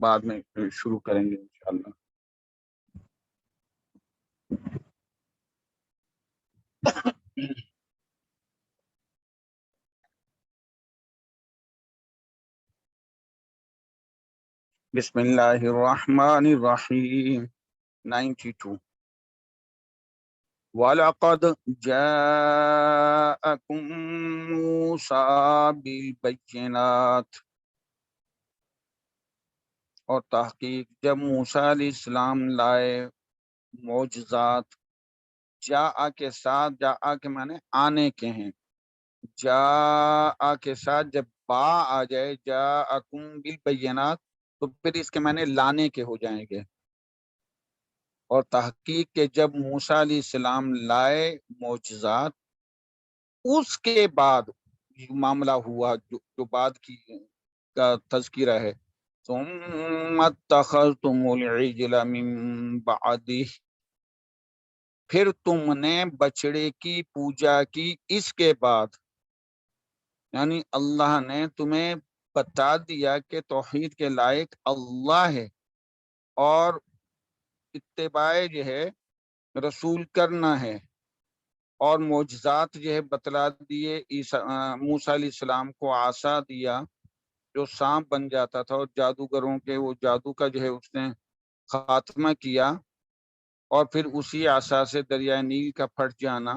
بعد میں شروع کریں گے انشاءاللہ۔ بسم اللہ الرحمن الرحیم 92۔ وَلَقَدْ جَاءَكُم مُوسَىٰ بِالْبَيِّنَاتِ، اور تحقیق جب موسیٰ علیہ السلام لائے معجزات، جاء کے ساتھ، جاء کے معنی آنے کے ہیں، جاء کے ساتھ جب با آ جائے جاءکم بالبینات تو پھر اس کے معنی لانے کے ہو جائیں گے۔ اور تحقیق کے جب موسیٰ علیہ السلام لائے معجزات، اس کے بعد یہ معاملہ ہوا جو بعد کی کا تذکرہ ہے، ثم اتخذتم العجل من بعدہ، پھر تم نے بچڑے کی پوجا کی اس کے بعد، یعنی اللہ نے تمہیں بتا دیا کہ توحید کے لائق اللہ ہے اور اتباع جو ہے رسول کرنا ہے، اور معجزات جو ہے بتلا دیے، موسیٰ علیہ السلام کو عصا دیا جو سانپ بن جاتا تھا، اور جادوگروں کے وہ جادو کا جو ہے اس نے خاتمہ کیا، اور پھر اسی عصا سے دریائے نیل کا پھٹ جانا،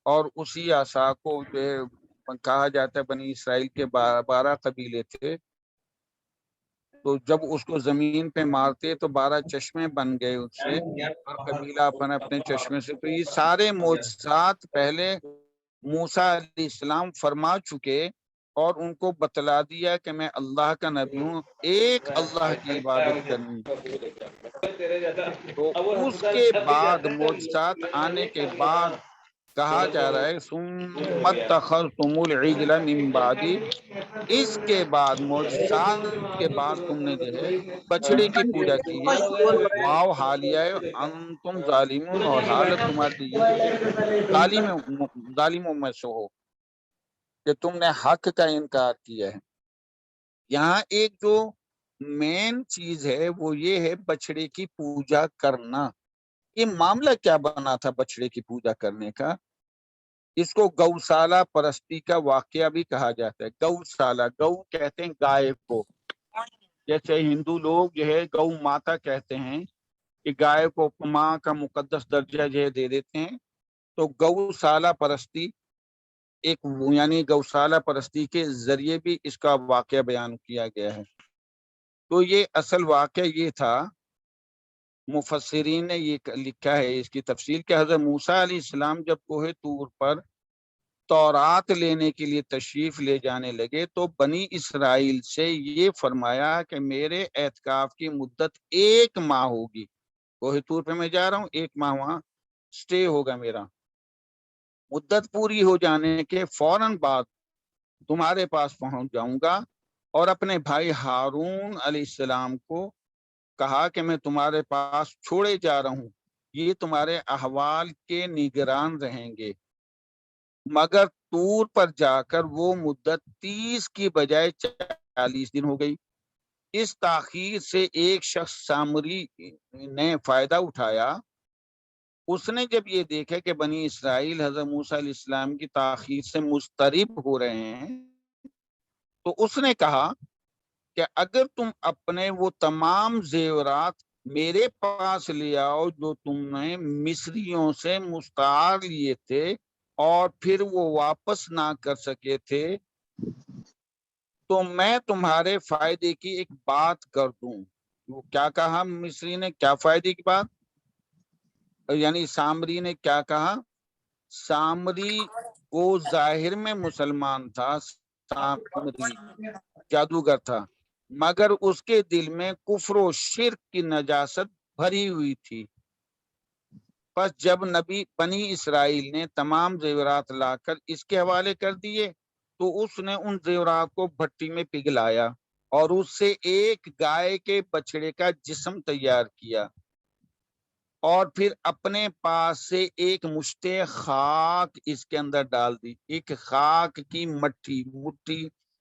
اور اسی عصا کو جو ہے کہا جاتا ہے بنی اسرائیل کے 12 قبیلے تھے، تو جب اس کو زمین پہ مارتے تو 12 چشمے بن گئے اس سے، ہر قبیلہ اپنے اپنے چشمے سے۔ تو یہ سارے معجزات پہلے موسیٰ علیہ السلام فرما چکے اور ان کو بتلا دیا کہ میں اللہ کا نبی ہوں، ایک اللہ کی عبادت کرنی۔ تو اس کے بعد معجزات آنے کے بعد کہا جا رہا ہے ثم اتخذتم العجل من بعدی، اس کے بعد معجزات کے بعد تم نے جو ہے بچڑے کی پوجا کی ہے، واو حالیہ ہے انتم ظالمون، اور حالت تمہاری یہ ہے کہ ظالموں میں سے ہو کہ تم نے حق کا انکار کیا ہے۔ یہاں ایک جو مین چیز ہے وہ یہ ہے بچڑے کی پوجا کرنا۔ یہ معاملہ کیا بنا تھا بچڑے کی پوجا کرنے کا؟ اس کو گوشالہ پرستی کا واقعہ بھی کہا جاتا ہے۔ گوشالہ، گو کہتے ہیں گائے کو، جیسے ہندو لوگ جو ہے گو ماتا کہتے ہیں کہ گائے کو ماں کا مقدس درجہ جو ہے دے دیتے ہیں، تو گوشالہ پرستی ایک یعنی گوشالہ پرستی کے ذریعے بھی اس کا واقعہ بیان کیا گیا ہے۔ تو یہ اصل واقعہ یہ تھا، مفسرین نے یہ لکھا ہے اس کی تفصیل کہ حضرت موسیٰ علیہ السلام جب کوہ طور پر تورات لینے کے لیے تشریف لے جانے لگے تو بنی اسرائیل سے یہ فرمایا کہ میرے اعتکاف کی مدت 1 ماہ ہوگی، کوہ طور پہ میں جا رہا ہوں، 1 ماہ وہاں سٹے ہوگا میرا، مدت پوری ہو جانے کے فوراً بعد تمہارے پاس پہنچ جاؤں گا، اور اپنے بھائی ہارون علیہ السلام کو کہا کہ میں تمہارے پاس چھوڑے جا رہا ہوں، یہ تمہارے احوال کے نگران رہیں گے، مگر طور پر جا کر وہ مدت 30 کی بجائے 40 دن ہو گئی۔ اس تاخیر سے ایک شخص سامری نے فائدہ اٹھایا، اس نے جب یہ دیکھا کہ بنی اسرائیل حضرت موسیٰ علیہ السلام کی تاخیر سے مضطرب ہو رہے ہیں، تو اس نے کہا کہ اگر تم اپنے وہ تمام زیورات میرے پاس لے آؤ جو تم نے مصریوں سے مستعار لیے تھے اور پھر وہ واپس نہ کر سکے تھے، تو میں تمہارے فائدے کی ایک بات کر دوں۔ وہ کیا کہا مصری نے؟ کیا فائدے کی بات؟ یعنی سامری نے کیا کہا؟ سامری وہ ظاہر میں مسلمان تھا، سامری جادوگر تھا، مگر اس کے دل میں کفر و شرک کی نجاست بھری ہوئی تھی۔ پس جب بنی اسرائیل نے تمام زیورات لا کر اس کے حوالے کر دیے تو اس نے ان زیورات کو بھٹی میں پگھلایا اور اس سے ایک گائے کے بچڑے کا جسم تیار کیا، اور پھر اپنے پاس سے ایک مشتے خاک اس کے اندر ڈال دی، ایک خاک کی مٹھی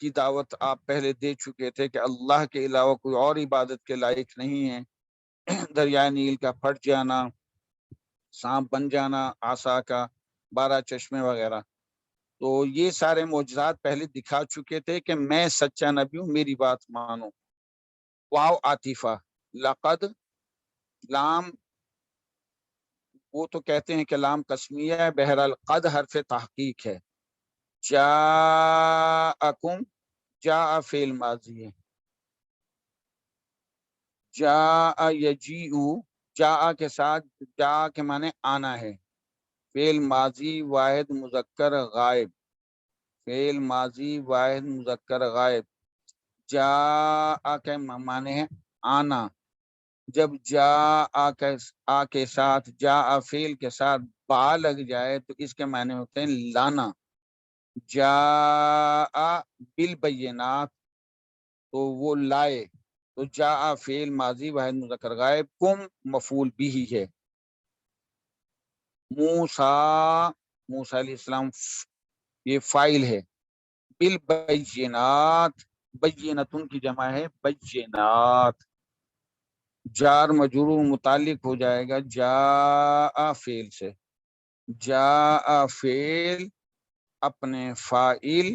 کی دعوت آپ پہلے دے چکے تھے کہ اللہ کے علاوہ کوئی اور عبادت کے لائق نہیں ہے، دریائے نیل کا پھٹ جانا، سانپ بن جانا عصا کا، 12 چشمے وغیرہ، تو یہ سارے معجزات پہلے دکھا چکے تھے کہ میں سچا نبی ہوں، میری بات مانو۔ واو عاطفہ، لقد، لام وہ تو کہتے ہیں کہ لام قسمیہ ہے، بہرحال قد حرف تحقیق ہے۔ جاءکم، جاء فعل ماضی ہے، جاء یجیء، جاء کے ساتھ جاء کے معنی آنا ہے، فعل ماضی واحد مذکر غائب، فعل ماضی واحد مذکر غائب، جاء کے معنی ہے آنا، جب آ کے ساتھ جاء فعل کے ساتھ با لگ جائے تو اس کے معنی ہوتے ہیں لانا۔ جاء بالبینات تو وہ لائے، تو جاء فعل ماضی واحد مذکر غائب، کم مفعول بھی ہے۔ موسیٰ، موسیٰ علیہ السلام یہ فاعل ہے، بالبینات، بینتن کی جمع ہے بینات، جار مجرور متعلق ہو جائے گا جاء فعل سے، جاء فعل اپنے فاعل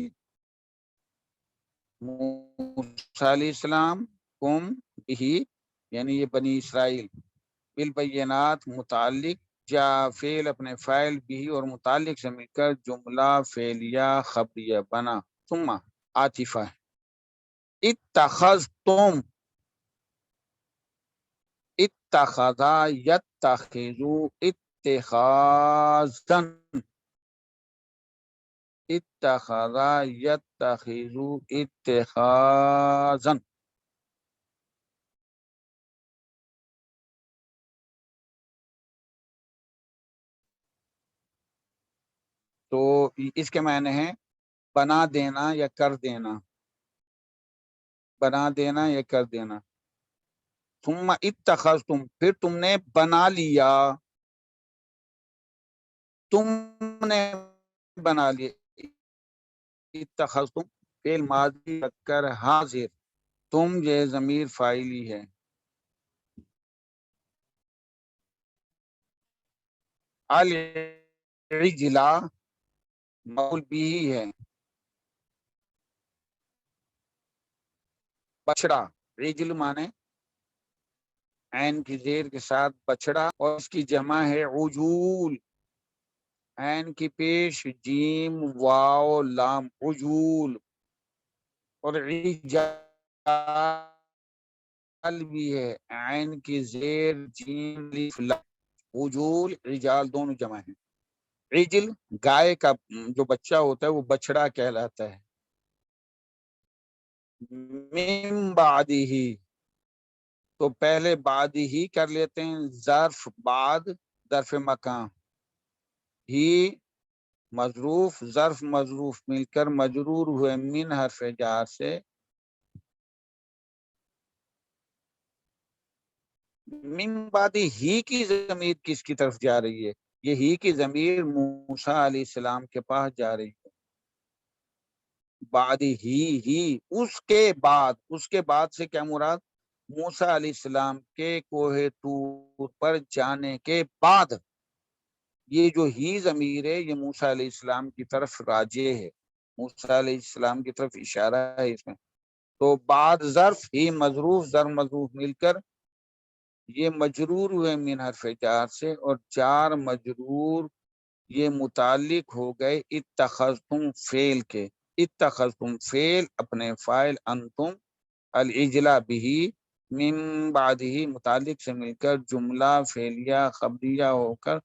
موسیٰ علیہ السلام، کم بھی یعنی یہ بنی اسرائیل، بالبینات متعلق، جاء فعل اپنے فاعل بھی اور متعلق سے مل کر جملہ فعلیہ خبریہ بنا، ثم عاطفہ، اتخذتم، اتخذا یتخذو اتخاذا، اتخذا یتخذو اتخاذا، تو اس کے معنی ہے بنا دینا یا کر دینا، بنا دینا یا کر دینا۔ ثم اتخذتم، پھر تم نے بنا لیا، تم نے بنا لیا، اتخذتم فعل ماضی کر حاضر، تم یہ ضمیر فاعلی ہے، العجلہ مفعول بھی ہے، بچڑا، عجل مانے عین کی زیر کے ساتھ بچڑا، اور اس کی جمع ہے عجول، عین کی پیش جیم واو لام، عجول، اور عجال بھی ہے، عین کی زیر جیم الف لام، عجول رجال دونوں جمع ہیں۔ عجل گائے کا جو بچہ ہوتا ہے وہ بچڑا کہلاتا ہے۔ من بعدہ، تو پہلے بعد ہی کر لیتے ہیں، ظرف بعد، ظرف مکان، ہی مظروف، ظرف مظروف مل کر مجرور ہوئے من حرف جار سے، من بعد ہی کی ضمیر کس کی طرف جا رہی ہے؟ یہ ہی کی ضمیر موسیٰ علیہ السلام کے پاس جا رہی ہے، بعد ہی اس کے بعد، اس کے بعد سے کیا مراد؟ موسیٰ علیہ السلام کے کوہ طور پر جانے کے بعد، یہ جو ہی ضمیر ہے یہ موسیٰ علیہ السلام کی طرف راجع ہے، موسیٰ علیہ السلام کی طرف اشارہ ہے اس میں، تو بعد ظرف ہی مظروف، ظرف مظروف مل کر یہ مجرور ہوئے من حرف جار سے، اور جار مجرور یہ متعلق ہو گئے اتخذتم فعل کے، اتخذتم فعل اپنے فاعل انتم، العجلہ بھی من بعد ہی متعلق سے مل کر جملہ فعلیہ خبریہ ہو کر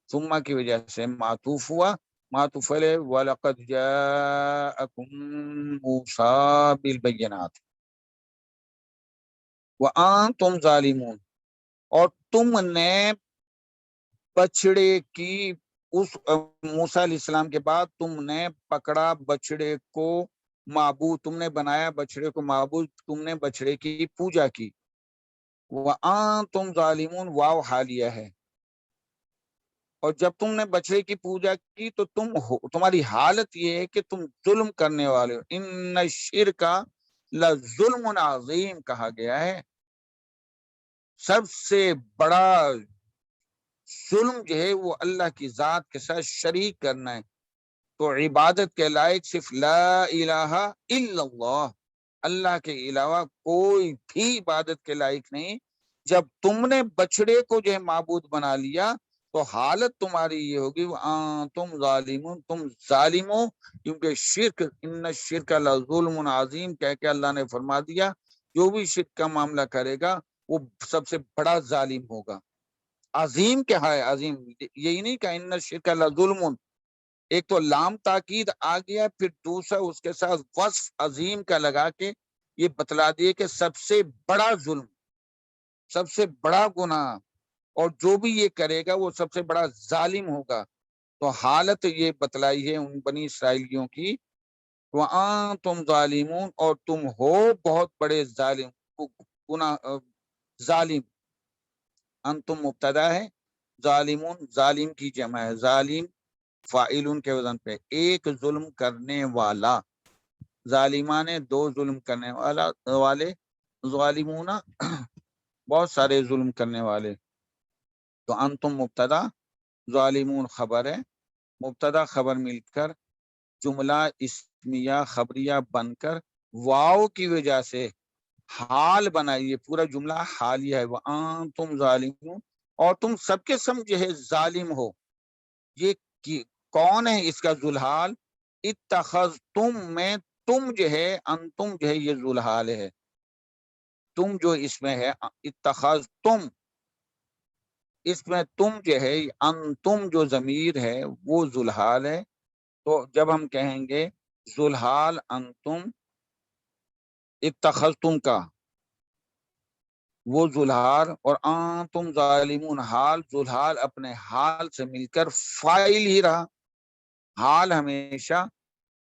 ثم کی وجہ سے معطوف ہوا، معطوف علیہ وَلَقَدْ جَاءَكُم مُوسَىٰ بِالْبَيِّنَاتِ وَأَنْتُمْ ظَالِمُونَ، اور تم نے بچڑے کی، اس موسیٰ علیہ السلام کے بعد تم نے پکڑا بچڑے کو معبود، تم نے بنایا بچڑے کو معبود، تم نے بچڑے کی پوجا کی، وَأَنْتُمْ ظَالِمُونَ واو حالیہ ہے، اور جب تم نے بچڑے کی پوجا کی تو تمہاری حالت یہ ہے کہ تم ظلم کرنے والے ہو. ان الشرک لظلم عظیم کہا گیا ہے. سب سے بڑا ظلم جو ہے وہ اللہ کی ذات کے ساتھ شریک کرنا ہے. تو عبادت کے لائق صرف لا الہ الا اللہ، اللہ کے علاوہ کوئی بھی عبادت کے لائق نہیں. جب تم نے بچڑے کو جو ہے معبود بنا لیا تو حالت تمہاری یہ ہوگی تم ظالمون، تم ظالم ہو. کیونکہ شرک، ان الشرک لظلم عظیم کہہ کے اللہ نے فرما دیا جو بھی شرک کا معاملہ کرے گا وہ سب سے بڑا ظالم ہوگا. عظیم کیا ہے؟ عظیم یہی نہیں کہ ان الشرک لظلم، ایک تو لام تاکید آ گیا، پھر دوسرا اس کے ساتھ وصف عظیم کا لگا کے یہ بتلا دیے کہ سب سے بڑا ظلم، سب سے بڑا گناہ، اور جو بھی یہ کرے گا وہ سب سے بڑا ظالم ہوگا. تو حالت یہ بتلائی ہے ان بنی اسرائیلیوں کی، وَأَنْتُمْ ظَالِمُونَ، اور تم ہو بہت بڑے ظالم، گناہ ظالم. انتم مبتدا ہے، ظالمون ظالم کی جمع ہے، ظالم فاعلون کے وزن پہ، ایک ظلم کرنے والا. ظالمان دو ظلم کرنے والے، ظالمون بہت سارے ظلم کرنے والے. تو انتم مبتدا، ظالمون خبر ہے، مبتدا خبر مل کر جملہ اسمیہ خبریہ بن کر واو کی وجہ سے حال بنائیے. پورا جملہ حالیہ ہے، وَأَنْتُمْ ظَالِمُونَ، اور تم سب کے سب جو ہے ظالم ہو. یہ کون ہے اس کا ذوالحال؟ اتخذتم میں تم جو ہے، انتم جو ہے یہ ذوالحال ہے، تم جو اس میں ہے اتخذتم، اس میں تم جو ہے انتم جو ضمیر ہے وہ ذوالحال ہے. تو جب ہم کہیں گے ذوالحال انتم اتخذتم کا وہ ذوالحال، اور انتم ظالمون حال، ذوالحال اپنے حال سے مل کر فاعل ہی رہا. حال ہمیشہ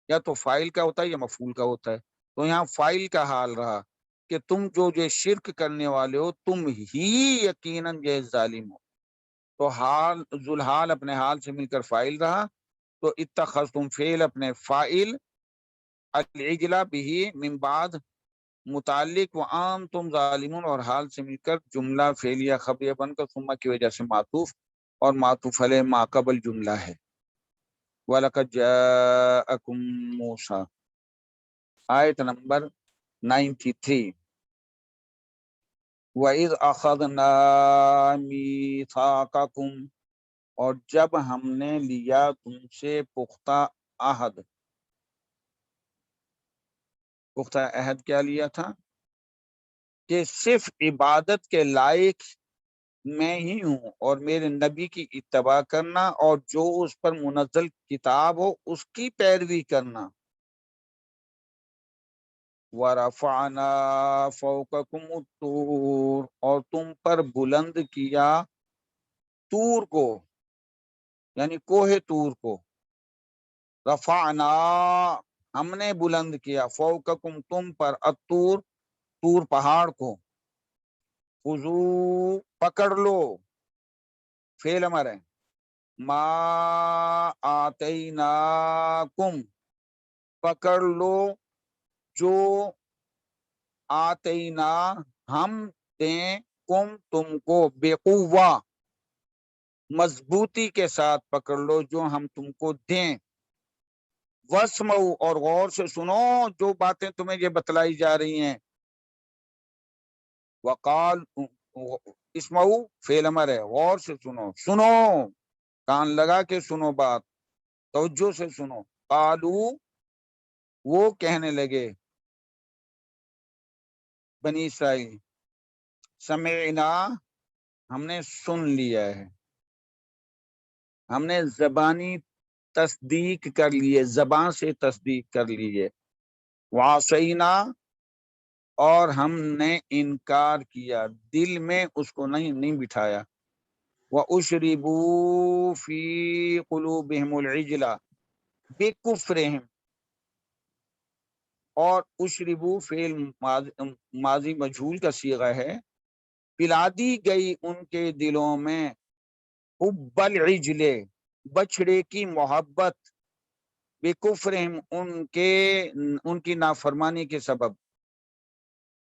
یا تو فاعل کا ہوتا ہے یا مفعول کا ہوتا ہے. تو یہاں فاعل کا حال رہا کہ تم جو شرک کرنے والے ہو تم ہی یقیناً یہ ظالم ہو. تو حال ذوالحال اپنے حال سے مل کر فاعل رہا. تو اتخذتم فعل اپنے فاعل، العجلہ بھی من بعد متعلق وانتم ظالمون، اور حال سے مل کر جملہ فعلیہ خبریہ بن کر ثم کی وجہ سے معطوف، اور معطوف علیہ ما قبل جملہ ہے. وَلَقَدْ جَاءَكُم مُوسَىٰ، آیت نمبر 93. وَإِذْ أَخَذْنَا مِيثَاقَكُمْ، اور جب ہم نے لیا تم سے پختہ عہد. پختہ عہد کیا لیا تھا؟ کہ صرف عبادت کے لائق میں ہی ہوں اور میرے نبی کی اتباع کرنا اور جو اس پر منزل کتاب ہو اس کی پیروی کرنا. وَرَفَعْنَا فَوْقَكُمُ الطُّورَ، اور تم پر بلند کیا طور کو، یعنی کوہ طور کو. رفعنا ہم نے بلند کیا، فوقکم تم پر، الطور طور پہاڑ کو. خذو پکڑ لو، فعل امر ہے، ما آتیناکم پکڑ لو جو آتینا ہم دیں کم تم کو، بقوہ مضبوطی کے ساتھ پکڑ لو جو ہم تم کو دیں. واسمعوا اور غور سے سنو جو باتیں تمہیں یہ بتلائی جا رہی ہیں. وقال اسمعوا فعل امر ہے، غور سے سنو، سنو کان لگا کے سنو، بات توجہ سے سنو. قالو وہ کہنے لگے بنی اسرائیل، سمعنا ہم نے سن لیا ہے، ہم نے زبانی تصدیق کر لیے، زبان سے تصدیق کر لیے. وعصینا اور ہم نے انکار کیا، دل میں اس کو نہیں بٹھایا. وَأُشْرِبُوا فِي قُلُوبِهِمُ الْعِجْلَ بِكُفْرِهِمْ، اور اشربو فعل ماضی مجہول کا صیغہ ہے، پلا دی گئی ان کے دلوں میں حب العجل بچڑے کی محبت، بکفرہم ان کی نافرمانی کے سبب،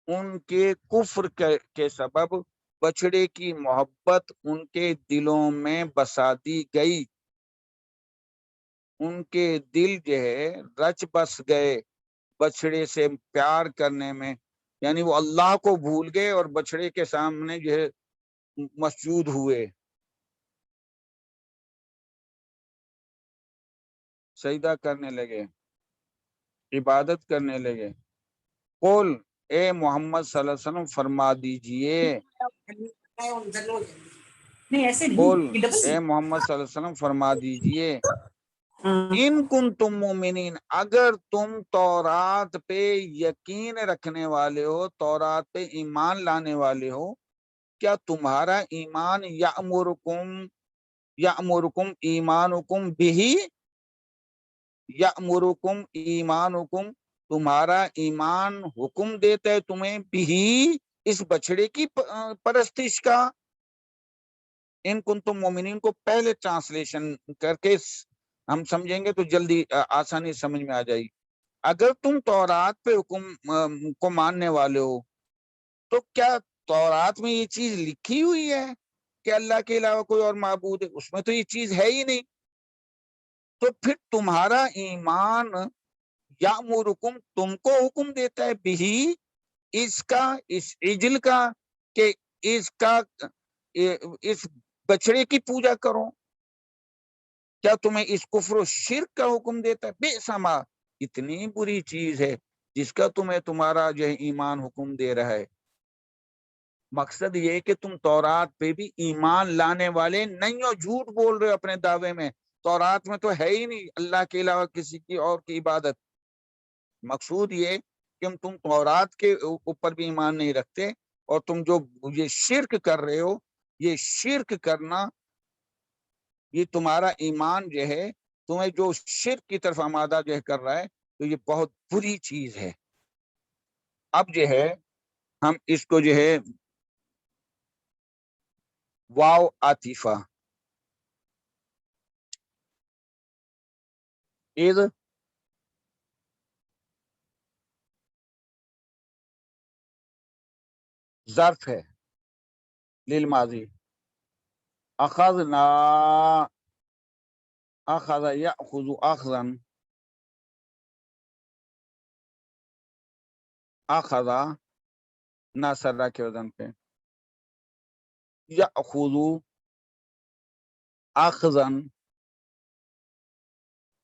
ان کے کفر کے سبب بچڑے کی محبت ان کے دلوں میں بسا دی گئی، ان کے دل جو ہے رچ بس گئے بچڑے سے پیار کرنے میں، یعنی وہ اللہ کو بھول گئے اور بچڑے کے سامنے جو ہے مسجود ہوئے، سجدہ کرنے لگے، عبادت کرنے لگے۔ قل اے محمد صلی اللہ علیہ وسلم فرما دیجئے، قل اے محمد صلی اللہ علیہ وسلم فرما دیجئے، ان کنتم مومنین اگر تم تورات پہ یقین رکھنے والے ہو، تورات پہ ایمان لانے والے ہو، کیا تمہارا ایمان یأمرکم ایمانکم بہی، یأمرکم ایمانکم تمہارا ایمان حکم دیتا ہے تمہیں بہی اس بچڑے کی پرستش کا۔ ان کنتم مومنین کو پہلے ٹرانسلیشن کر کے ہم سمجھیں گے تو جلدی آسانی سمجھ میں آ جائے گی۔ اگر تم تورات پہ حکم کو ماننے والے ہو تو کیا تورات میں یہ چیز لکھی ہوئی ہے کہ اللہ کے علاوہ کوئی اور معبود ہے؟ اس میں تو یہ چیز ہے ہی نہیں، تو پھر تمہارا ایمان یامرکم تم کو حکم دیتا ہے بہی اس کا، اس عجل کا، کہ اس بچڑے کی پوجا کرو، کیا تمہیں اس کفر و شرک کا حکم دیتا ہے؟ بے سما اتنی بری چیز ہے جس کا تمہیں تمہارا جو ہے ایمان حکم دے رہا ہے۔ مقصد یہ کہ تم تورات پہ بھی ایمان لانے والے نہیں ہو، جھوٹ بول رہے ہو اپنے دعوے میں، تورات میں تو ہے ہی نہیں اللہ کے علاوہ کسی کی اور کی عبادت۔ مقصود یہ کہ تم تورات کے اوپر بھی ایمان نہیں رکھتے، اور تم جو یہ شرک کر رہے ہو، یہ شرک کرنا، یہ تمہارا ایمان جو ہے تمہیں جو شرک کی طرف آمادہ جو ہے کر رہا ہے، تو یہ بہت بری چیز ہے۔ اب جو ہے ہم اس کو جو ہے واو عاطفہ اذ ظرف ہے للماضی، اخذنا اخذ یاخذ اخذا، اخذ ناصرہ کے وزن پہ، یاخذ اخذا،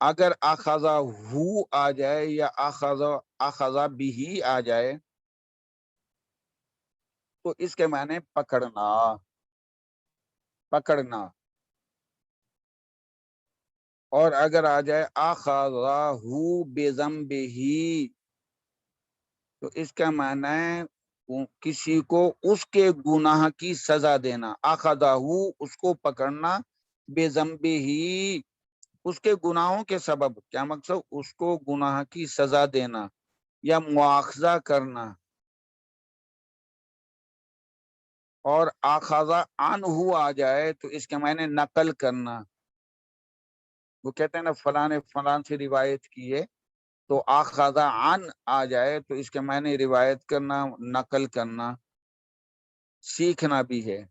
اگر اخذا ہو آ جائے یا اخذا بھی آ جائے تو اس کے معنی پکڑنا، پکڑنا، اور اگر آ جائے اخذہ بذنبہ تو اس کا معنی ہے کسی کو اس کے گناہ کی سزا دینا، اخذہ اس کو پکڑنا، بذنبہ اس کے گناہوں کے سبب، کیا مقصد؟ اس کو گناہ کی سزا دینا یا مواخذہ کرنا، اور آخذہ عنہ آ جائے تو اس کے معنی نقل کرنا، وہ کہتے ہیں نا فلاں نے فلاں سے روایت کی ہے، تو آخذہ عن آ جائے تو اس کے معنی روایت کرنا، نقل کرنا، سیکھنا بھی ہے،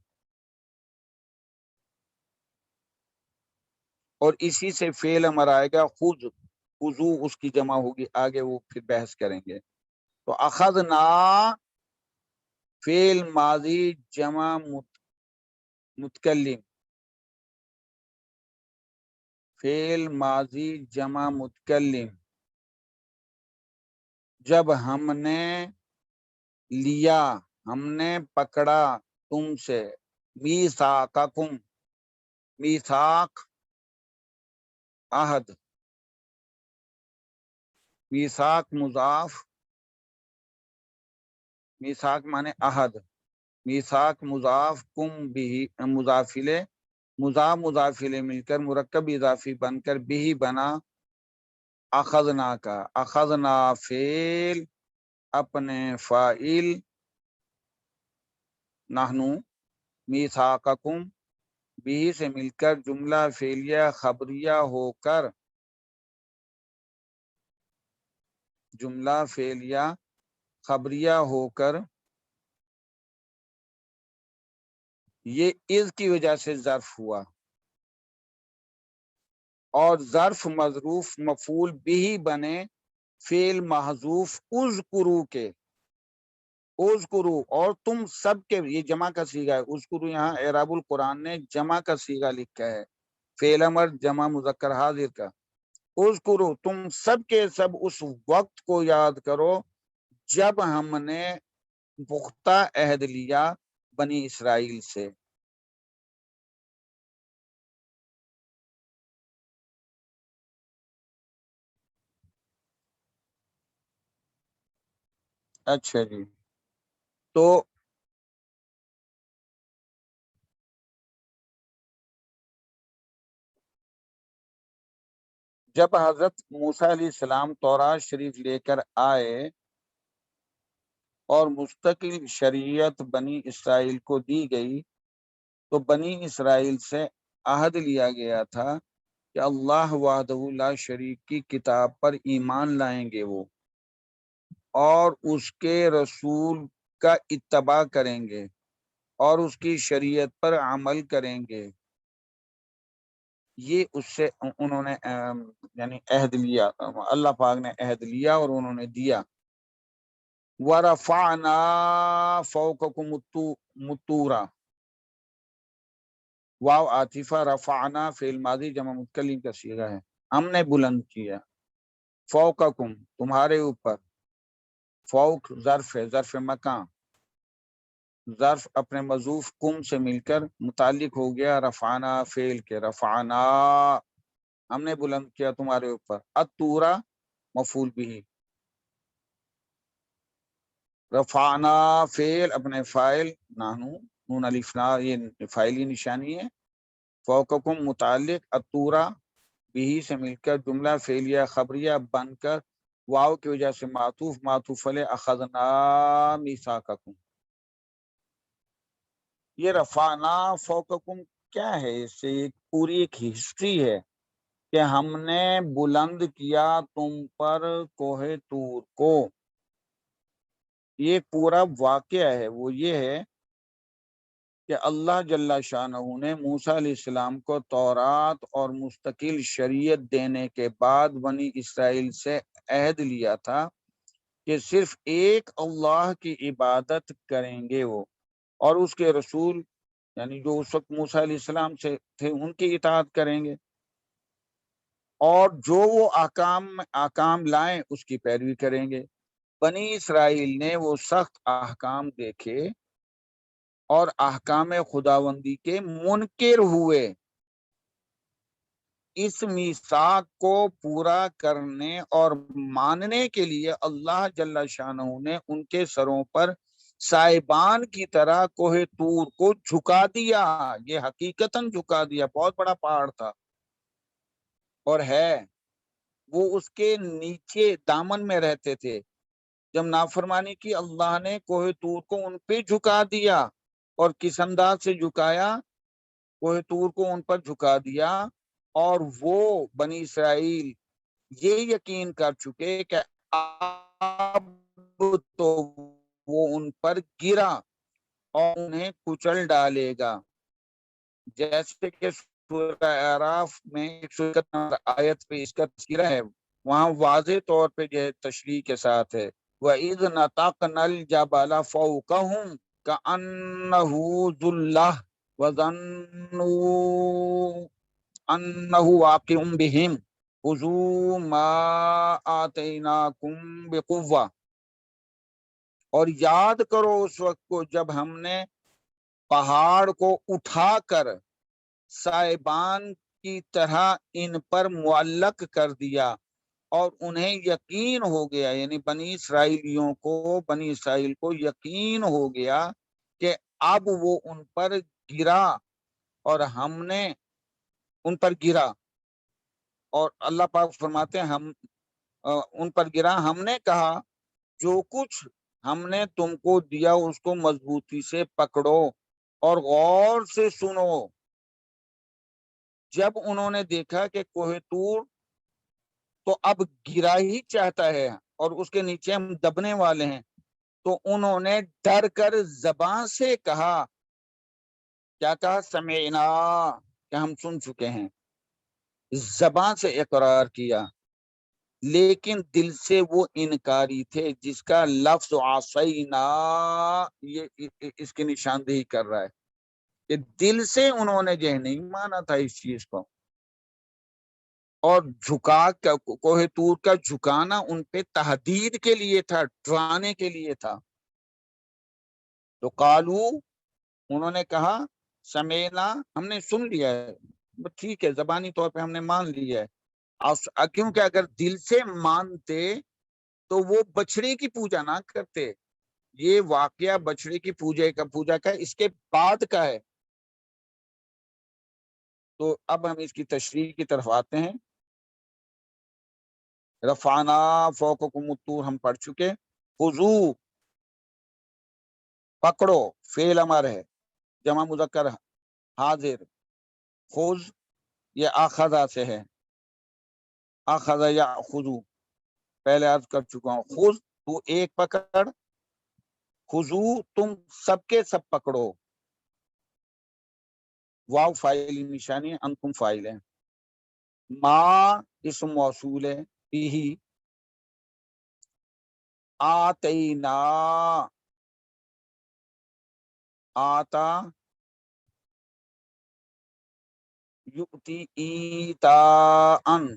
اور اسی سے فعل امر آئے گا خذ، خذو اس کی جمع ہوگی، آگے وہ پھر بحث کریں گے۔ تو اخذنا فعل ماضی جمع متکلم، فعل ماضی جمع متکلم، جب ہم نے لیا، ہم نے پکڑا تم سے، میثاقکم، میثاق عہد، میثاق مضاف، میثاق مانے عہد، میثاق مضاف، کم بھی مضافلے، مضاف مضافلے مل کر مرکب اضافی بن کر بھی بنا اخذنا کا، اخذنا فعل اپنے فاعل، نحنو میثاقکم بھی سے مل کر جملہ فعلیہ خبریہ ہو کر، جملہ فعلیہ خبریہ ہو کر، یہ اذ کی وجہ سے ظرف ہوا، اور ظرف مظروف مفعول بھی بنے فعل محذوف اذکرو کے، اذکرو، اور تم سب کے، یہ جمع کا صیغہ ہے، اذکرو یہاں اعراب القرآن نے جمع کا صیغہ لکھا ہے، فعل امر جمع مذکر حاضر کا، اذکرو تم سب کے سب اس وقت کو یاد کرو جب ہم نے پختہ عہد لیا بنی اسرائیل سے۔ اچھا جی، تو جب حضرت موسیٰ علیہ السلام تورات شریف لے کر آئے اور مستقل شریعت بنی اسرائیل کو دی گئی، تو بنی اسرائیل سے عہد لیا گیا تھا کہ اللہ وحدہ لا شریک کی کتاب پر ایمان لائیں گے وہ، اور اس کے رسول کا اتباع کریں گے اور اس کی شریعت پر عمل کریں گے۔ یہ اس سے انہوں نے یعنی عہد لیا، اللہ پاک نے عہد لیا اور انہوں نے دیا۔ وَرَفَعْنَا فَوْقَكُمُ الطُّورَ، واو عاطفہ، رفعنا فعل ماضی جمع متکلم کا صیغہ ہے، ہم نے بلند کیا، فوقکم تمہارے اوپر، فوق ظرف ہے، ظرف مکان، ظرف اپنے مضوف کم سے مل کر متعلق ہو گیا رفعنا فعل کے، رفعنا ہم نے بلند کیا تمہارے اوپر، الطورا مفعول بھی، رفعنا فعل اپنے فاعل نحنو نون الف نا، یہ فاعلی نشانی ہے، فوقکم متعلق، الطورا بھی سے مل کر جملہ فعلیہ خبریہ بن کر واو کی وجہ سے معطوف، معطوف علیہ اخذنا میثاقکم۔ یہ رفعنا فوقکم کیا ہے؟ اس سے ایک پوری ایک ہسٹری ہے کہ ہم نے بلند کیا تم پر کوہ طور کو۔ یہ پورا واقعہ ہے وہ یہ ہے کہ اللہ جل شانہ نے موسیٰ علیہ السلام کو تورات اور مستقل شریعت دینے کے بعد بنی اسرائیل سے عہد لیا تھا کہ صرف ایک اللہ کی عبادت کریں گے وہ، اور اس کے رسول یعنی جو اس وقت موسیٰ علیہ السلام سے تھے ان کی اطاعت کریں گے، اور جو وہ احکام لائیں اس کی پیروی کریں گے۔ بنی اسرائیل نے وہ سخت احکام دیکھے اور احکام خداوندی کے منکر ہوئے، اس میثاق کو پورا کرنے اور ماننے کے لیے اللہ جل شانہ نے ان کے سروں پر سائبان کی طرح کوہ طور کو جھکا دیا، یہ حقیقتاً جھکا دیا، بہت بڑا پہاڑ تھا اور ہے، وہ اس کے نیچے دامن میں رہتے تھے، جب نافرمانی کی اللہ نے کوہ طور کو ان پہ جھکا دیا، اور کس انداز سے جھکایا؟ کوہ طور کو ان پر جھکا دیا، اور وہ بنی اسرائیل یہ یقین کر چکے کہ اب تو وہ ان پر گرا اور انہیں کچل ڈالے گا، جیسے کہ سورہ اعراف میں 161 نمبر آیت پہ اس کا تذکرہ ہے، وہاں واضح طور پہ جو تشریح کے ساتھ ہے، وَإِذْ نَتَقْنَا الْجَبَلَ فَوْقَهُمْ كَأَنَّهُ ظُلَّةٌ وَظَنُّوا أَنَّهُ وَاقِعٌ بِهِمْ خُذُوا مَا آتَيْنَاكُمْ بِقُوَّةٍ، اور یاد کرو اس وقت کو جب ہم نے پہاڑ کو اٹھا کر سائبان کی طرح ان پر معلق کر دیا، اور انہیں یقین ہو گیا، یعنی بنی اسرائیل کو یقین ہو گیا کہ اب وہ ان پر گرا، اور ہم نے ان پر گرا، اور اللہ پاک فرماتے ہیں ہم ان پر گرا، ہم نے کہا جو کچھ ہم نے تم کو دیا اس کو مضبوطی سے پکڑو اور غور سے سنو، جب انہوں نے دیکھا کہ کوہ طور تو اب گرا ہی چاہتا ہے اور اس کے نیچے ہم دبنے والے ہیں، تو انہوں نے ڈر کر زبان سے کہا، کیا کہا؟ سمعنا، کہ ہم سن چکے ہیں، زبان سے اقرار کیا، لیکن دل سے وہ انکاری تھے، جس کا لفظ عصینا یہ اس کی نشاندہی کر رہا ہے کہ دل سے انہوں نے جو نہیں مانا تھا اس چیز کو، اور کوہ طور کا جھکانا ان پہ تحدید کے لیے تھا، ڈرانے کے لیے تھا۔ تو قالو، انہوں نے کہا، سمینا، ہم نے سن لیا ہے، ٹھیک ہے، زبانی طور پہ ہم نے مان لیا ہے، کیونکہ اگر دل سے مانتے تو وہ بچڑے کی پوجا نہ کرتے۔ یہ واقعہ بچڑے کی پوجا کا اس کے بعد کا ہے۔ تو اب ہم اس کی تشریح کی طرف آتے ہیں۔ رفعنا فوقکم الطور ہم پڑھ چکے۔ خذو، پکڑو، فعل امر ہے، جمع مذکر حاضر۔ خذ یہ اخذا سے ہے، اخذ یا خذو، پہلے عرض کر چکا ہوں۔ خذ تو ایک پکڑ، خذو تم سب کے سب پکڑو، واو فاعل نشانی، انتم فاعل ہے، ما اسم موصول ہے، بھی آتینا، آتا یؤتی ایتاءً،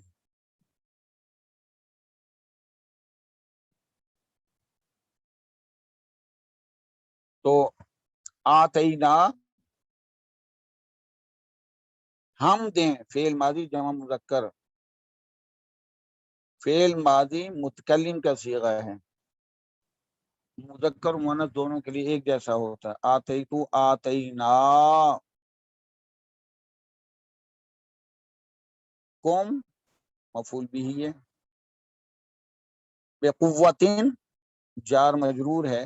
تو آتینا ہم دیں، فعل ماضی جمع مذکر، فعل ماضی متکلم کا صیغہ ہے، مذکر مؤنث دونوں کے لیے ایک جیسا ہوتا ہے۔ آتیتو، آتینا، کم مفعول بھی ہے، بقوتن جار مجرور ہے،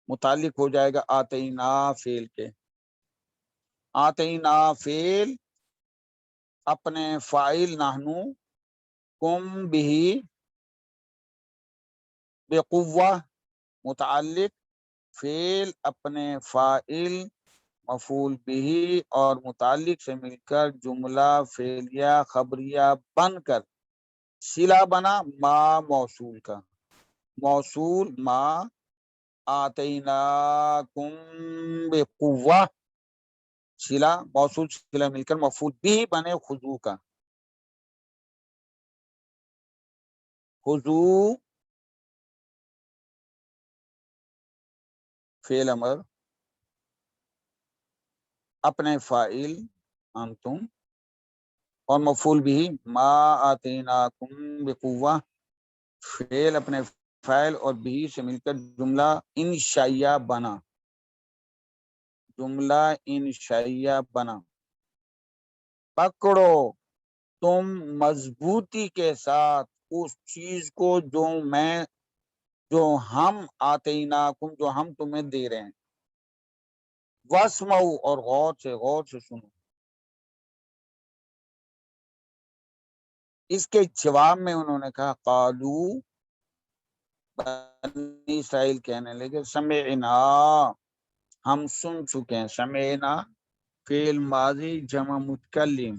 متعلق ہو جائے گا آتینا فعل کے۔ آتینا فعل اپنے فاعل نحنو، کم بھی بقوہ متعلق، فعل اپنے فاعل مفعول بھی اور متعلق سے مل کر جملہ فعلیہ خبریہ بن کر صلہ بنا ما موصول کا، موصول ما آتیناکم بقوہ، صلہ موصول صلہ مل کر مفعول بھی بنے خضوع کا، خضوع فعل امر اپنے فاعل انتم اور مفعول بھی ما آتیناکم بقوہ، فعل اپنے فاعل اور بھی سے مل کر جملہ انشائیہ بنا، جملہ انشائیہ بنا۔ پکڑو تم مضبوطی کے ساتھ اس چیز کو جو ہم آتیناکم جو ہم تمہیں دے رہے ہیں، واسمعوا اور غور سے سنو۔ اس کے جواب میں انہوں نے کہا، قالو، بنی اسرائیل کہنے لگے، سمعنا، ہم سن چکے ہیں۔ سمعنا فعل ماضی جمع متکلم،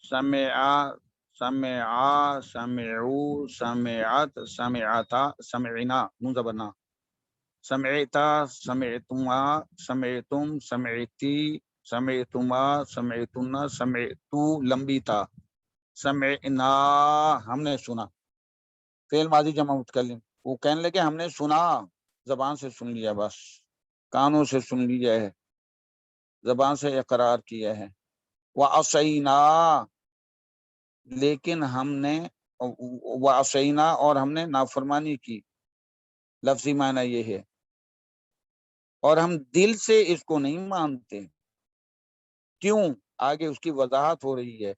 سمعا، سمعا، سمعو، سمعت، سمعتا، سمعنا نون زبرنا، سمعتا، سمعتما، سمعتم، سمعتی، سمعتما، سمعتن، سمعتو لمبی تا، سمعنا ہم نے سنا، فعل ماضی جمع متکلم، وہ کہنے لگے ہم نے سنا، زبان سے سن لیا، بس کانوں سے سن لیا ہے، زبان سے اقرار کیا ہے۔ وَعَصَيْنَا، لیکن ہم نے، وَعَصَيْنَا اور ہم نے نافرمانی کی، لفظی معنی یہ ہے، اور ہم دل سے اس کو نہیں مانتے۔ کیوں؟ آگے اس کی وضاحت ہو رہی ہے۔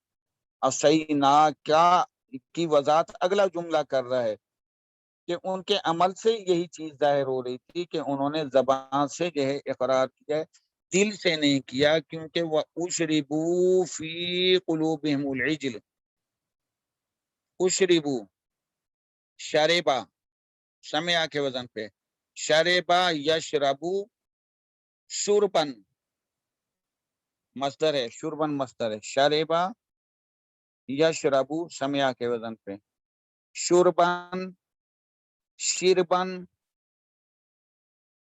عصینا کیا کی وضاحت اگلا جملہ کر رہا ہے کہ ان کے عمل سے یہی چیز ظاہر ہو رہی تھی کہ انہوں نے زبان سے جو ہے اقرار کیا ہے دل سے نہیں کیا، کیونکہ وہ اشربو فی قلوبہم العجل، اشربو شربا، سمع کے وزن پہ، شربا یشربو شربن مصدر ہے، شربن مصدر ہے، شربا یشربو سمع کے وزن پہ، شربن شربن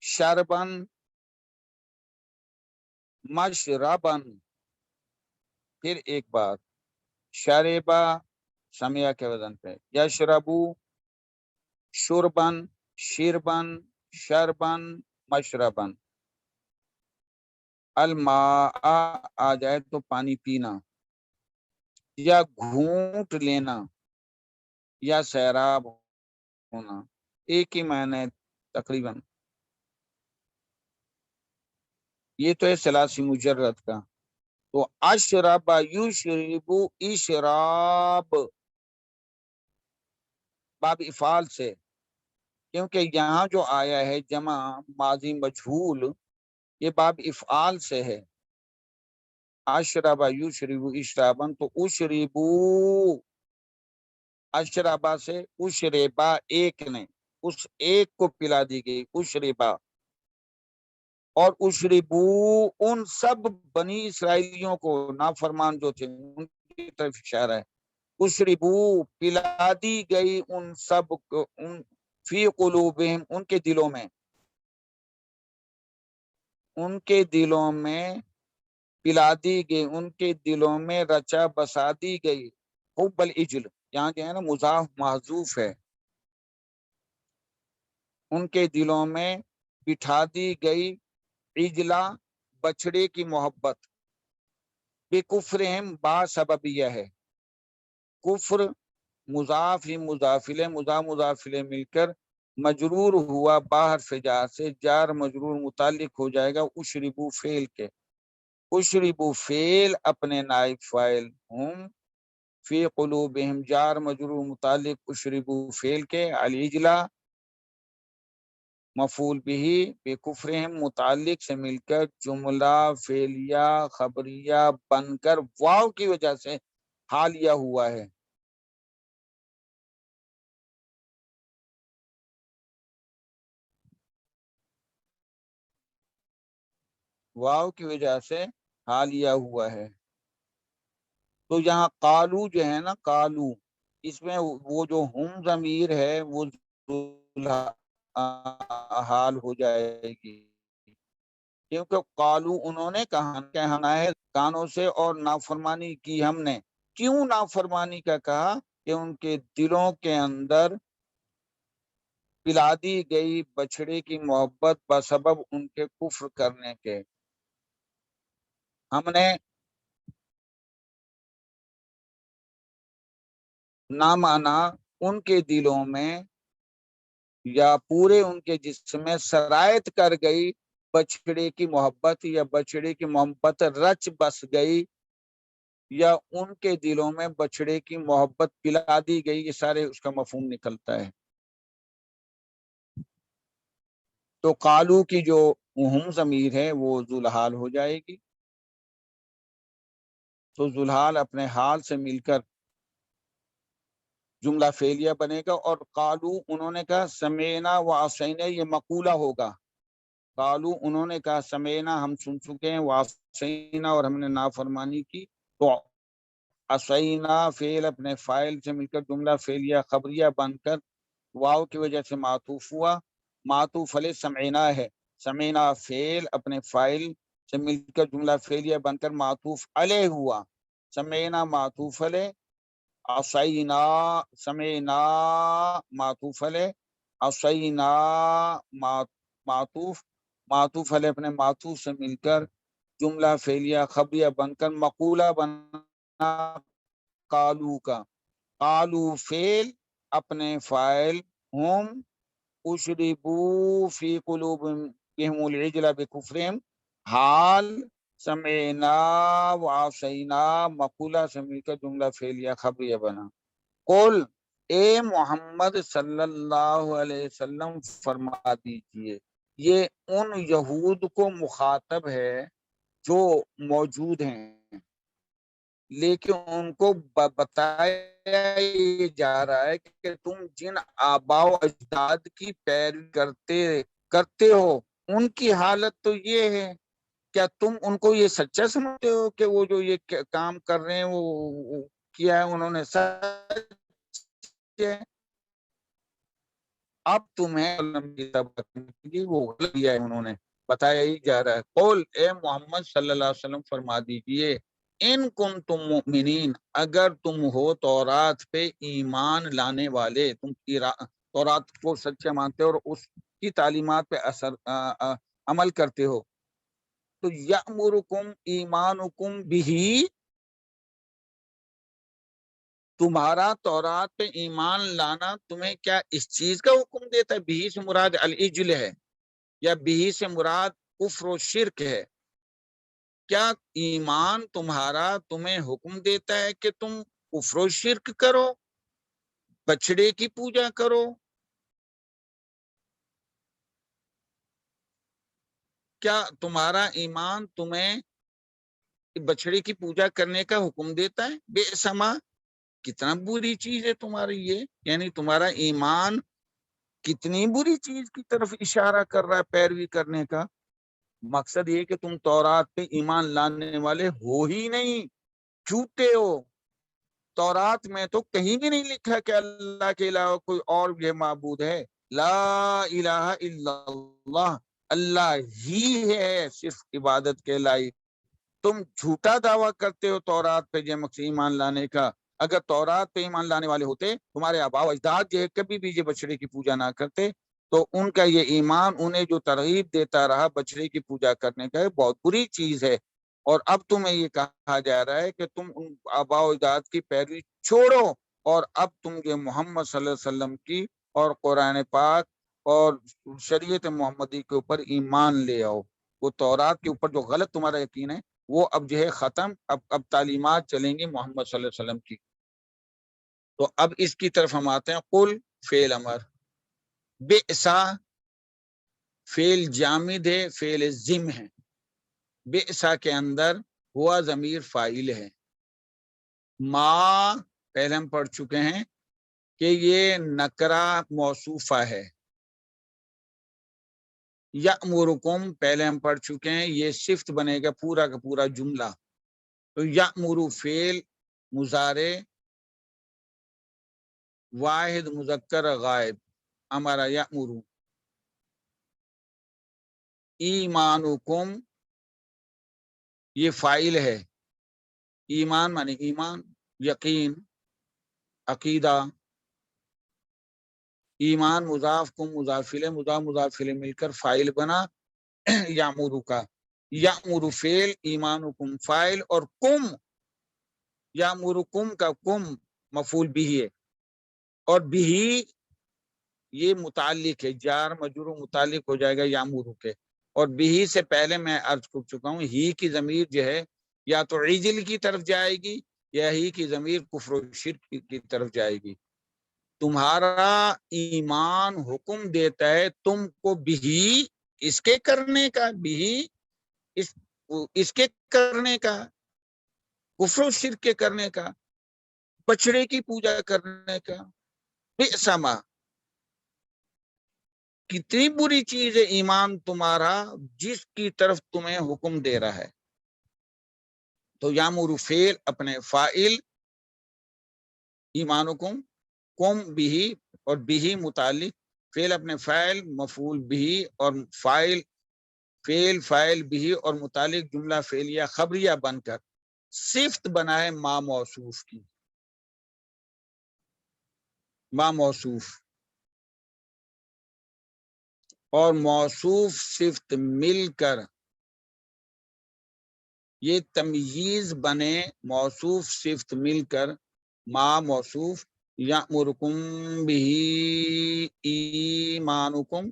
شربن مشربن، پھر ایک بار شربا سمع کے وزن پہ، یشربو شربن شربن شربن مشربن، الماء آ جائے تو پانی پینا، یا گھونٹ لینا، یا سیراب ہونا، ایک ہی معنی تقریباً. یہ تو ہے ثلاثی مجرد کا. تو اشرب یشرب اشراب باب افعال سے، کیونکہ یہاں جو آیا ہے جمع ماضی مجہول، یہ باب افعال سے ہے. اشرب یشرب اشرابن، تو اشربو اشربا سے اشربا ایک نے، اس ایک کو پلا دی گئی اشربا، اور اشربو ان سب بنی اسرائیلیوں کو، نافرمان جو تھے ان کی طرف اشارہ ہے. اشربو پلا دی گئی ان سب کو، ان فی قلوبہم ان کے دلوں میں، ان کے دلوں میں پلا دی گئی، ان کے دلوں میں رچا بسا دی گئی حب العجل. یہاں جو ہے نا مضاف محذوف ہے، ان کے دلوں میں بٹھا دی گئی عجلا بچڑے کی محبت، بکفرہم با سببیہ ہے، کفر مضاف ہی مضافلے مضاف مضافلے مل کر مجرور ہوا باہر فجار سے، جار مجرور متعلق ہو جائے گا اشربو فعل کے، اشربو فعل اپنے نائب فاعل، ہم فی قلوبہم جار مجرور متعلق اشربو فعل کے، العجلہ مفعول بھی بکفرہم متعلق سے مل کر جملہ فعلیہ خبریہ بن کر واو کی وجہ سے حالیہ ہوا ہے. واو کی وجہ سے حالیہ ہوا ہے. تو یہاں قالو جو ہے نا، قالو اس میں وہ جو ہم ضمیر ہے وہ حال ہو جائے گی، کیونکہ قالو انہوں نے کہنا ہے کانوں سے، اور نافرمانی کی ہم نے. کیوں نافرمانی کا کہا؟ کہ ان کے دلوں کے اندر پلا دی گئی بچڑے کی محبت بسبب ان کے کفر کرنے کے. ہم نے نہ مانا ان کے دلوں میں، یا پورے ان کے جسم میں سرایت کر گئی بچڑے کی محبت، یا بچڑے کی محبت رچ بس گئی، یا ان کے دلوں میں بچڑے کی محبت پلا دی گئی، یہ سارے اس کا مفہوم نکلتا ہے. تو قالو کی جو ہم ضمیر ہے وہ ذوالحال ہو جائے گی، تو ذوالحال اپنے حال سے مل کر جملہ فعلیہ بنے گا. اور قالو انہوں نے کہا سمینا و عصینا، یہ مقولہ ہوگا. قالو انہوں نے کہا سمینا ہم سن چکے ہیں، و عصینا اور ہم نے نافرمانی کی. تو عصینا فعل اپنے فاعل سے مل کر جملہ فعلیہ خبریہ بن کر واو کی وجہ سے معطوف ہوا. معطوف علیہ سمعنا ہے، سمعنا فعل اپنے فاعل سے مل کر جملہ فعلیہ بن کر معطوف علیہ ہوا. سمعنا معطوف علیہ، عصینا سمعنا معطوف علیہ، عصینا معطوف، معطوف علیہ اپنے معطوف سے مل کر جملہ فعلیہ خبریہ بن کر مقولہ بنا قالو کا. قالو فعل اپنے فاعل ہم اشربو فی قلوبہم العجل بکفرہم، حال سمعنا و عصینا مقولہ سے مل کر جملہ فعلیہ خبریہ بنا. قل اے محمد صلی اللہ علیہ وسلم فرما دیجئے، یہ ان یہود کو مخاطب ہے جو موجود ہیں، لیکن ان کو بتایا یہ جا رہا ہے کہ تم جن آباء و اجداد کی پیروی کرتے ہو ان کی حالت تو یہ ہے، کیا تم ان کو یہ سچا سمجھتے ہو کہ وہ جو یہ کام کر رہے ہیں وہ کیا ہے انہوں نے سچ ہے؟ اب تمہیں وہ غلط کیا ہے انہوں نے، بتایا ہی جا رہا ہے۔ قول اے محمد صلی اللہ علیہ وسلم فرما دیجئے ان کنتم مؤمنین، اگر تم ہو تورات پہ ایمان لانے والے، تم تورات کو سچے مانتے ہو اور اس کی تعلیمات پہ عمل کرتے ہو، تو یأمرکم ایمانکم بہی، تمہارا تورات پہ ایمان لانا تمہیں کیا اس چیز کا حکم دیتا ہے؟ بہی سے مراد العجل ہے یا بہی سے مراد کفر و شرک ہے؟ کیا ایمان تمہارا تمہیں حکم دیتا ہے کہ تم کفر و شرک کرو، بچڑے کی پوجا کرو؟ کیا تمہارا ایمان تمہیں بچڑے کی پوجا کرنے کا حکم دیتا ہے؟ بے سما، کتنا بری چیز ہے تمہاری یہ، یعنی تمہارا ایمان کتنی بری چیز کی طرف اشارہ کر رہا ہے پیروی کرنے کا۔ مقصد یہ کہ تم تورات پہ ایمان لانے والے ہو ہی نہیں، جھوٹے ہو۔ تورات میں تو کہیں بھی نہیں لکھا کہ اللہ کے علاوہ کوئی اور یہ معبود ہے۔ لا الہ الا اللہ، اللہ ہی ہے صرف عبادت کے لائق۔ تم جھوٹا دعویٰ کرتے ہو تورات پہ یہ مقصد ایمان لانے کا۔ اگر تورات پہ ایمان لانے والے ہوتے، تمہارے آباء و اجداد جو کبھی بھی یہ بچڑے کی پوجا نہ کرتے، تو ان کا یہ ایمان انہیں جو ترغیب دیتا رہا بچڑے کی پوجا کرنے کا، بہت بری چیز ہے۔ اور اب تمہیں یہ کہا جا رہا ہے کہ تم ان آباء و اجداد کی پیروی چھوڑو، اور اب تم یہ محمد صلی اللہ علیہ وسلم کی اور قرآن پاک اور شریعت محمدی کے اوپر ایمان لے آؤ۔ وہ تورات کے اوپر جو غلط تمہارا یقین ہے وہ اب جو ہے ختم، اب تعلیمات چلیں گی محمد صلی اللہ علیہ وسلم کی۔ تو اب اس کی طرف ہم آتے ہیں۔ قل فعل امر، بئسا فعل جامد ہے، فعل ذم ہے۔ بئسا کے اندر ہوا ضمیر فاعل ہے، ما پہلے ہم پڑھ چکے ہیں کہ یہ نکرہ موصوفہ ہے، یأمرکم پہلے ہم پڑھ چکے ہیں یہ صفت بنے گا پورا کا پورا جملہ۔ تو یأمر فعل مضارع واحد مذکر غائب، امر یأمر۔ ایمانکم یہ فاعل ہے، ایمان معنی ایمان، یقین، عقیدہ۔ ایمان مضاف، کم مضاف الیہ، مضاف الیہ مل کر فاعل بنا یامورو کا۔ یامورو فعل، ایمانکم فاعل، اور کم یامورکم کا کم مفعول بھی ہے، اور بھی یہ متعلق ہے، جار مجرور متعلق ہو جائے گا یامورو کے۔ اور بھی سے پہلے میں عرض کر چکا ہوں ہی کی ضمیر جو ہے یا تو عجل کی طرف جائے گی یا ہی کی ضمیر کفر و شرک کی طرف جائے گی۔ تمہارا ایمان حکم دیتا ہے تم کو بھی اس کے کرنے کا، بھی اس کے کرنے کا، کفر و شرک کے کرنے کا، بچڑے کی پوجا کرنے کا۔ بئسما، کتنی بری چیز ہے ایمان تمہارا جس کی طرف تمہیں حکم دے رہا ہے۔ تو یامر فعل اپنے فاعل، ایمانکم کم بھی، اور بھی متعلق، فعل اپنے فاعل، مفعول بھی اور فاعل، فعل فاعل بھی اور متعلق جملہ فعلیہ خبریہ بن کر صفت بنا ہے ما موصوف کی، ما موصوف، اور موصوف صفت مل کر یہ تمییز بنے، موصوف صفت مل کر ما موصوف، یأمرکم بھی ایمانکم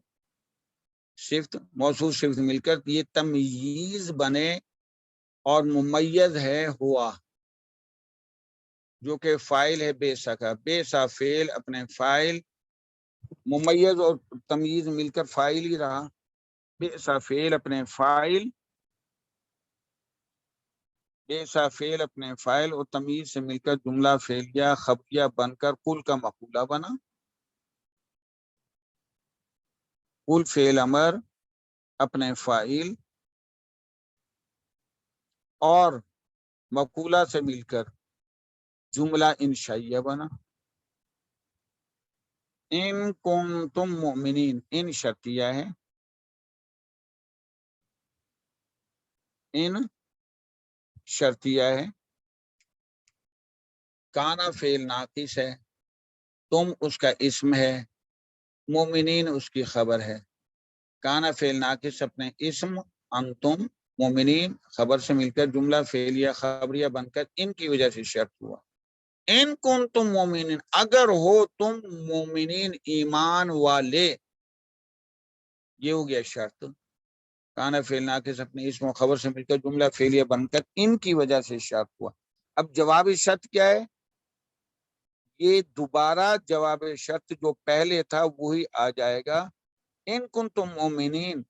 صفت، موصوف صفت مل کر یہ تمییز بنے اور ممیز ہے ہوا، جو کہ فاعل ہے بے سا، بے سا فعل اپنے فاعل، ممیز اور تمییز مل کر فاعل ہی رہا، بیسا فعل اپنے فاعل، بیسا فعل اپنے فاعل اور تمیز سے مل کر جملہ فعلیہ خبریہ بن کر کل کا مقولہ بنا۔ کل فعل امر اپنے فاعل اور مقولہ سے مل کر جملہ انشائیہ بنا۔ ان کنتم مؤمنین، ان شرطیہ ہے، ان شرطیہ ہے، کانا فعل ناقص ہے، تم اس کا اسم ہے، مومنین اس کی خبر ہے۔ کانا فعل ناقص اپنے اسم، انتم مومنین خبر سے مل کر جملہ فعلیہ خبریہ بن کر ان کی وجہ سے شرط ہوا۔ ان کنتم مومنین، اگر ہو تم مومنین ایمان والے، یہ ہو گیا شرط۔ کانا فعل ناقص اپنے اسم و خبر سے مل کر جملہ فعلیہ بن کر ان کی وجہ سے شرط ہوا۔ اب جواب شرط کیا ہے؟ یہ دوبارہ جواب شرط جو پہلے تھا وہی آ جائے گا۔ ان کنتم مومنین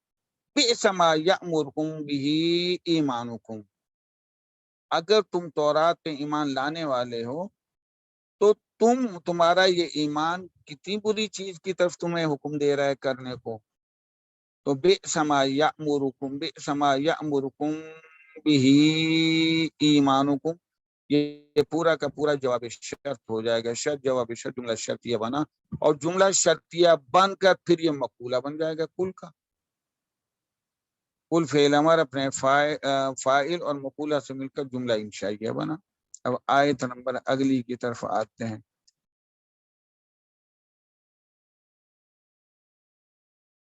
بئس ما یأمرکم بہ ایمانکم، اگر تم تورات پہ ایمان لانے والے ہو تو تمہارا یہ ایمان کتنی بری چیز کی طرف تمہیں حکم دے رہا ہے کرنے کو۔ تو بئس ما یأمرکم، بئس ما یأمرکم بہ ایمانکم، یہ پورا کا پورا جواب شرط ہو جائے گا۔ شرط جواب شرط جملہ شرطیہ بنا، اور جملہ شرطیہ بن کر پھر یہ مقولہ بن جائے گا کل کا۔ کل فعل امر اپنے فاعل اور مقولہ سے مل کر جملہ انشائیہ بنا۔ اب آیت نمبر اگلی کی طرف آتے ہیں۔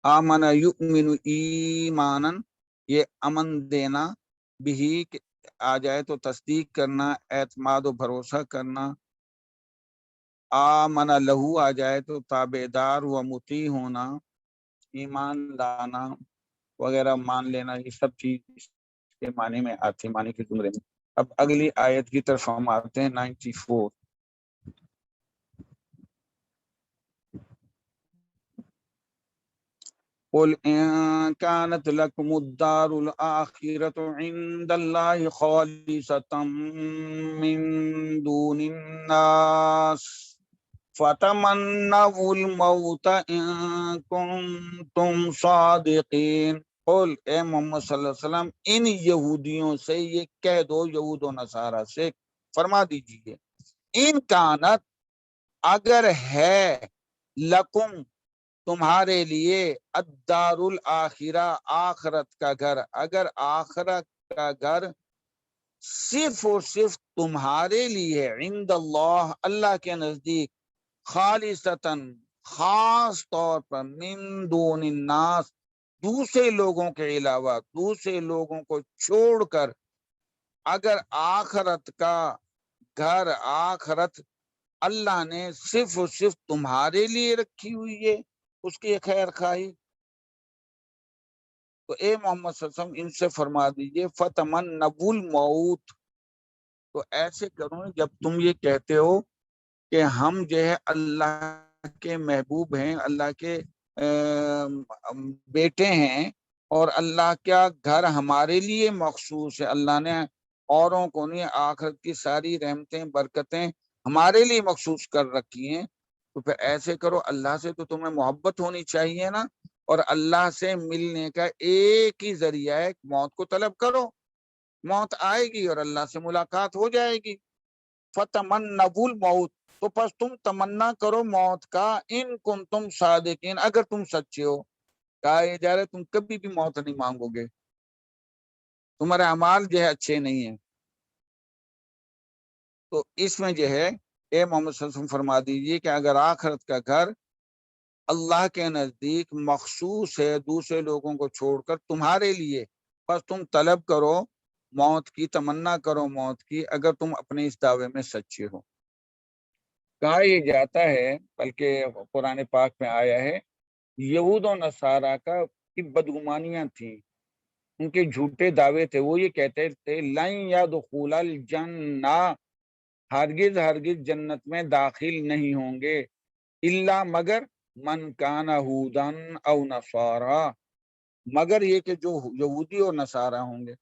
آمن یؤمن ایمانا، یہ امن دینا، بھی آ جائے تو تصدیق کرنا، اعتماد و بھروسہ کرنا۔ آمن لہو آ جائے تو تابعدار و مطیع ہونا، ایمان لانا وغیرہ، مان لینا، یہ سب چیز اس کے معنی میں آتی، معنی کے زمرے میں۔ اب اگلی آیت کی طرف ہم آتے ہیں، 94۔ قل ان كانت لكم الدار الآخرة عند الله خالصة من دون الناس فتمنوا الموت ان كنتم صادقین۔ قل، اے محمد صلی اللہ علیہ وسلم، ان یہودیوں سے یہ کہہ دو، یہود و نصارہ سے فرما دیجئے، ان کانت، اگر ہے، لکم، تمہارے لیے، الدار الآخرہ، آخرت کا گھر، اگر آخرت کا گھر صرف اور صرف تمہارے لیے، عند اللہ، اللہ کے نزدیک، خالصتاً، خاص طور پر، من دون الناس، دوسرے لوگوں کے علاوہ، دوسرے لوگوں کو چھوڑ کر، اگر آخرت کا گھر، آخرت اللہ نے صرف اور صرف تمہارے لیے رکھی ہوئی ہے، اس کی خیر خواہی، تو اے محمد صلی اللہ علیہ وسلم ان سے فرما دیجئے، فتمنوا الموت، تو ایسے کرو جب تم یہ کہتے ہو کہ ہم جو ہے اللہ کے محبوب ہیں، اللہ کے بیٹے ہیں، اور اللہ کا گھر ہمارے لیے مخصوص ہے، اللہ نے اوروں کو نہیں، آخرت کی ساری رحمتیں برکتیں ہمارے لیے مخصوص کر رکھی ہیں، تو پھر ایسے کرو، اللہ سے تو تمہیں محبت ہونی چاہیے نا، اور اللہ سے ملنے کا ایک ہی ذریعہ ہے، موت کو طلب کرو، موت آئے گی اور اللہ سے ملاقات ہو جائے گی۔ فتمنوا الموت، تو پس تم تمنا کرو موت کا، ان کنتم صادقین، اگر تم سچے ہو۔ کہا یہ جا رہا ہے تم کبھی بھی موت نہیں مانگو گے، تمہارے اعمال جو ہے اچھے نہیں ہیں، تو اس میں جو ہے اے محمد صلی اللہ علیہ وسلم فرما دیجیے کہ اگر آخرت کا گھر اللہ کے نزدیک مخصوص ہے دوسرے لوگوں کو چھوڑ کر تمہارے لیے، بس تم طلب کرو موت کی، تمنا کرو موت کی، اگر تم اپنے اس دعوے میں سچے ہو۔ کہا یہ جاتا ہے، بلکہ قرآن پاک میں آیا ہے، یہود و نصارہ کی بدگمانیاں تھیں، ان کے جھوٹے دعوے تھے، وہ یہ کہتے تھے لن یدخل الجنہ، ہرگز ہرگز جنت میں داخل نہیں ہوں گے، الا مگر من کان ہودن او نصارا، مگر یہ کہ جو یہودی اور نصارہ ہوں گے،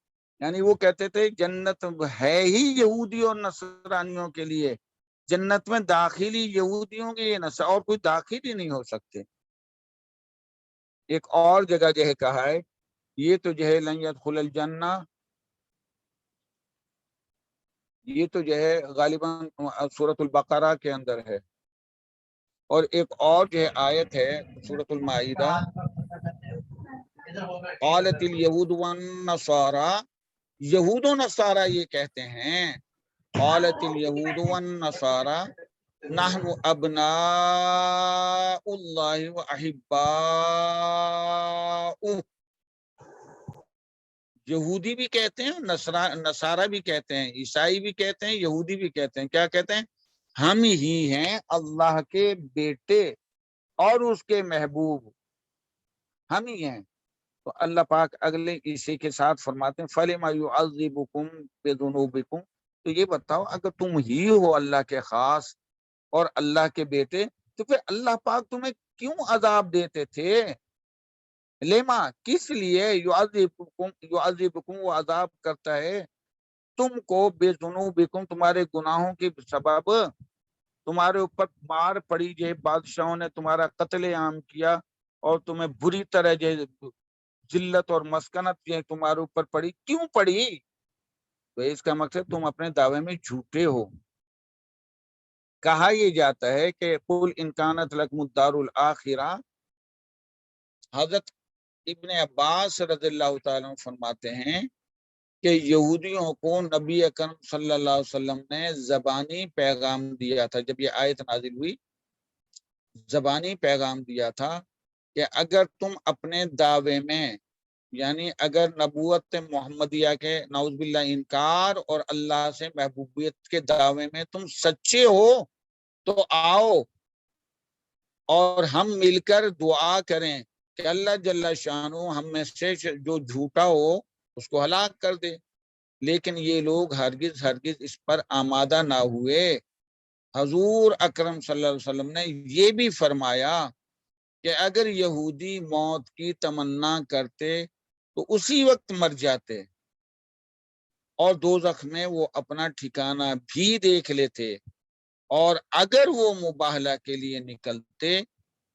یعنی وہ کہتے تھے جنت ہے ہی یہودی اور نصرانیوں کے لیے، جنت میں داخلی یہودیوں کے اور کوئی داخل ہی نہیں ہو سکتے۔ ایک اور جگہ جو ہے کہا ہے یہ تو جو ہے لن يدخل الجنہ، یہ تو جو ہے غالباً سورۃ البقرہ کے اندر ہے، اور ایک اور جو ہے آیت ہے سورۃ المائدہ، قالت الیہود والنصارى، یہود و نصارہ یہ کہتے ہیں، قالت الیہود والنصارى نحن ابناء اللہ و احباؤہ، یہودی بھی کہتے ہیں، نصارہ بھی کہتے ہیں، عیسائی بھی کہتے ہیں، یہودی بھی کہتے ہیں، کیا کہتے ہیں؟ ہم ہی ہیں اللہ کے بیٹے اور اس کے محبوب، ہم ہی ہیں۔ تو اللہ پاک اگلے اسی کے ساتھ فرماتے ہیں فَلِمَ يُعَذِّبُكُمْ بِذُنُوبِكُمْ، تو یہ بتاؤ اگر تم ہی ہو اللہ کے خاص اور اللہ کے بیٹے تو پھر اللہ پاک تمہیں کیوں عذاب دیتے تھے؟ لیما، کس لیے؟ یعذبکم، وہ عذاب کرتا ہے تم کو بذنوبکم، تمہارے گناہوں کے سبب، تمہارے اوپر مار پڑی جو بادشاہوں نے تمہارا قتل عام کیا اور تمہیں بری طرح جو ذلت اور مسکنت جو تمہارے اوپر پڑی، کیوں پڑی؟ تو اس کا مقصد تم اپنے دعوے میں جھوٹے ہو۔ کہا یہ جاتا ہے کہ قل ان کانت لکم الدار الاخرہ، حضرت ابن عباس رضی اللہ تعالیٰ عنہ فرماتے ہیں کہ یہودیوں کو نبی اکرم صلی اللہ علیہ وسلم نے زبانی پیغام دیا تھا، جب یہ آیت نازل ہوئی زبانی پیغام دیا تھا کہ اگر تم اپنے دعوے میں، یعنی اگر نبوت محمدیہ کے نعوذ باللہ انکار اور اللہ سے محبوبیت کے دعوے میں تم سچے ہو تو آؤ اور ہم مل کر دعا کریں کہ اللہ جل شانہ ہم میں سے جو جھوٹا ہو اس کو ہلاک کر دے۔ لیکن یہ لوگ ہرگز اس پر آمادہ نہ ہوئے۔ حضور اکرم صلی اللہ علیہ وسلم نے یہ بھی فرمایا کہ اگر یہودی موت کی تمنا کرتے تو اسی وقت مر جاتے اور دوزخ میں وہ اپنا ٹھکانہ بھی دیکھ لیتے، اور اگر وہ مباہلہ کے لیے نکلتے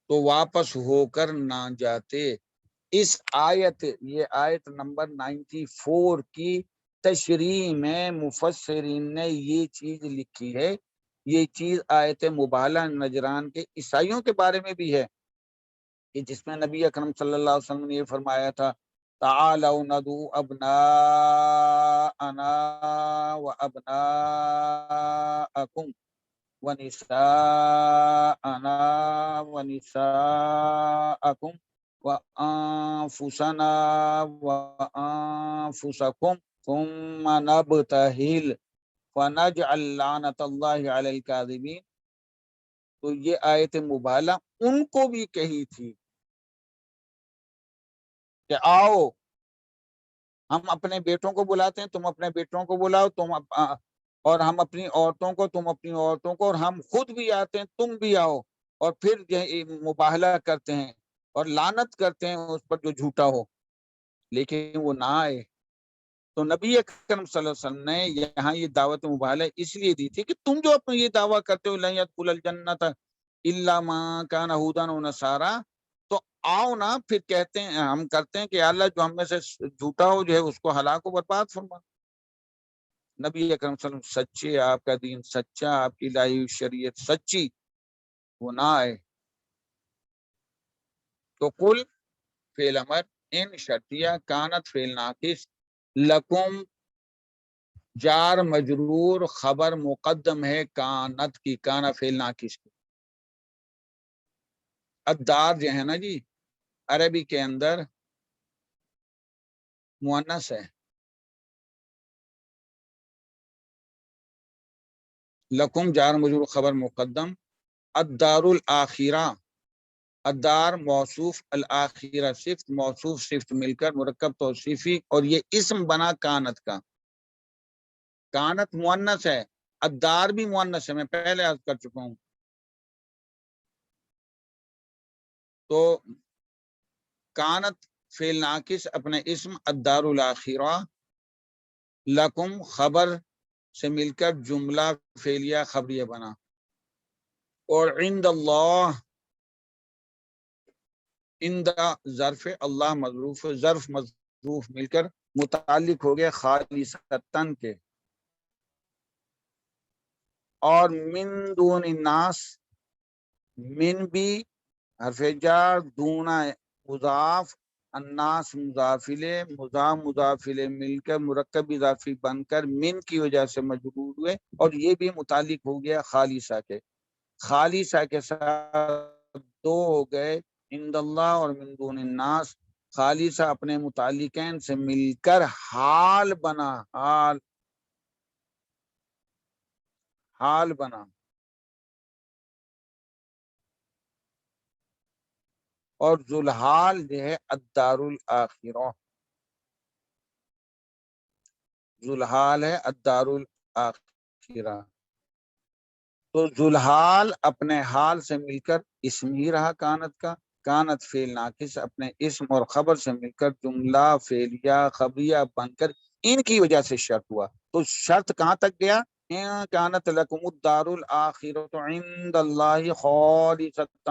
تو واپس ہو کر نہ جاتے۔ اس آیت، یہ آیت نمبر 94 کی تشریح میں مفسرین نے یہ چیز لکھی ہے، یہ چیز آیت مباہلہ نجران کے عیسائیوں کے بارے میں بھی ہے کہ جس میں نبی اکرم صلی اللہ علیہ وسلم نے یہ فرمایا تھا تعالوا ندعو ابناءنا وابناءکم ونساءنا ونساءکم وانفسنا وانفسکم ثم نبتہل فنجعل لعنت اللہ علی الکاذبین۔ تو یہ آیت مبالہ ان کو بھی کہی تھی کہ آؤ ہم اپنے بیٹوں کو بلاتے ہیں، تم اپنے بیٹوں کو بلاؤ، اور ہم اپنی عورتوں کو، تم اپنی عورتوں کو، اور ہم خود بھی آتے ہیں، تم بھی آؤ، اور پھر مباہلہ کرتے ہیں اور لعنت کرتے ہیں اس پر جو جھوٹا ہو، لیکن وہ نہ آئے۔ تو نبی اکرم صلی اللہ علیہ وسلم نے یہاں یہ دعوت مباہلہ اس لیے دی تھی کہ تم جو اپنے یہ دعویٰ کرتے ہو لن يدخل الجنت الا من كان هودا ونصارى، تو آؤ نا پھر کہتے ہیں، ہم کرتے ہیں کہ اللہ جو ہم میں سے جھوٹا ہو جو ہے اس کو ہلاک و برباد فرما۔ نبی اکرم صلی اللہ علیہ وسلم سچے، آپ کا دین سچا، آپ کی لائی شریعت سچی، وہ نہ آئے۔ تو قل فعل امر، ان شرطیہ، کانت فعل ناقص، لکم جار مجرور خبر مقدم ہے کانت کی، کانا فعل ناقص کی۔ الدار جو ہے نا جی عربی کے اندر مؤنث ہے، لکم جار مجرور خبر مقدم، الدار الآخرہ، الدار موصوف، الآخرہ صفت، موصوف صفت مل کر مرکب توصیفی، اور یہ اسم بنا کانت کا۔ کانت مؤنث ہے، الدار بھی مؤنث ہے، میں پہلے عرض کر چکا ہوں۔ تو کانت فعل ناقص اپنے اسم الدار الاخرہ، لکم خبر سے مل کر جملہ فعلیہ خبریہ بنا، اور عند اللہ، عند ظرف اللہ مظروف، ظرف مظروف مل کر متعلق ہو گئے خالصتاً کے، اور من دون الناس، من بھی حرف جر، دون مضاف، الناس مضافلے، مضافلے مل کر مرکب اضافی بن کر من کی وجہ سے مجرور ہوئے، اور یہ بھی متعلق ہو گیا خالصہ کے، خالصہ کے ساتھ دو ہو گئے عند اللہ اور من دون الناس، خالصہ اپنے متعلقین سے مل کر حال بنا، حال بنا، اور ذوالحال جو ہے الدار الاخرہ، ذوالحال ہے الدار الاخرہ، تو ذوالحال اپنے حال سے مل کر اسم ہی رہا کانت کا، کانت فعل ناقص اپنے اسم اور خبر سے مل کر جملہ فعلیہ خبریہ بن کر ان کی وجہ سے شرط ہوا، تو شرط کہاں تک گیا؟ ان کانت لکم الدار الاخرۃ عند اللہ خالصۃ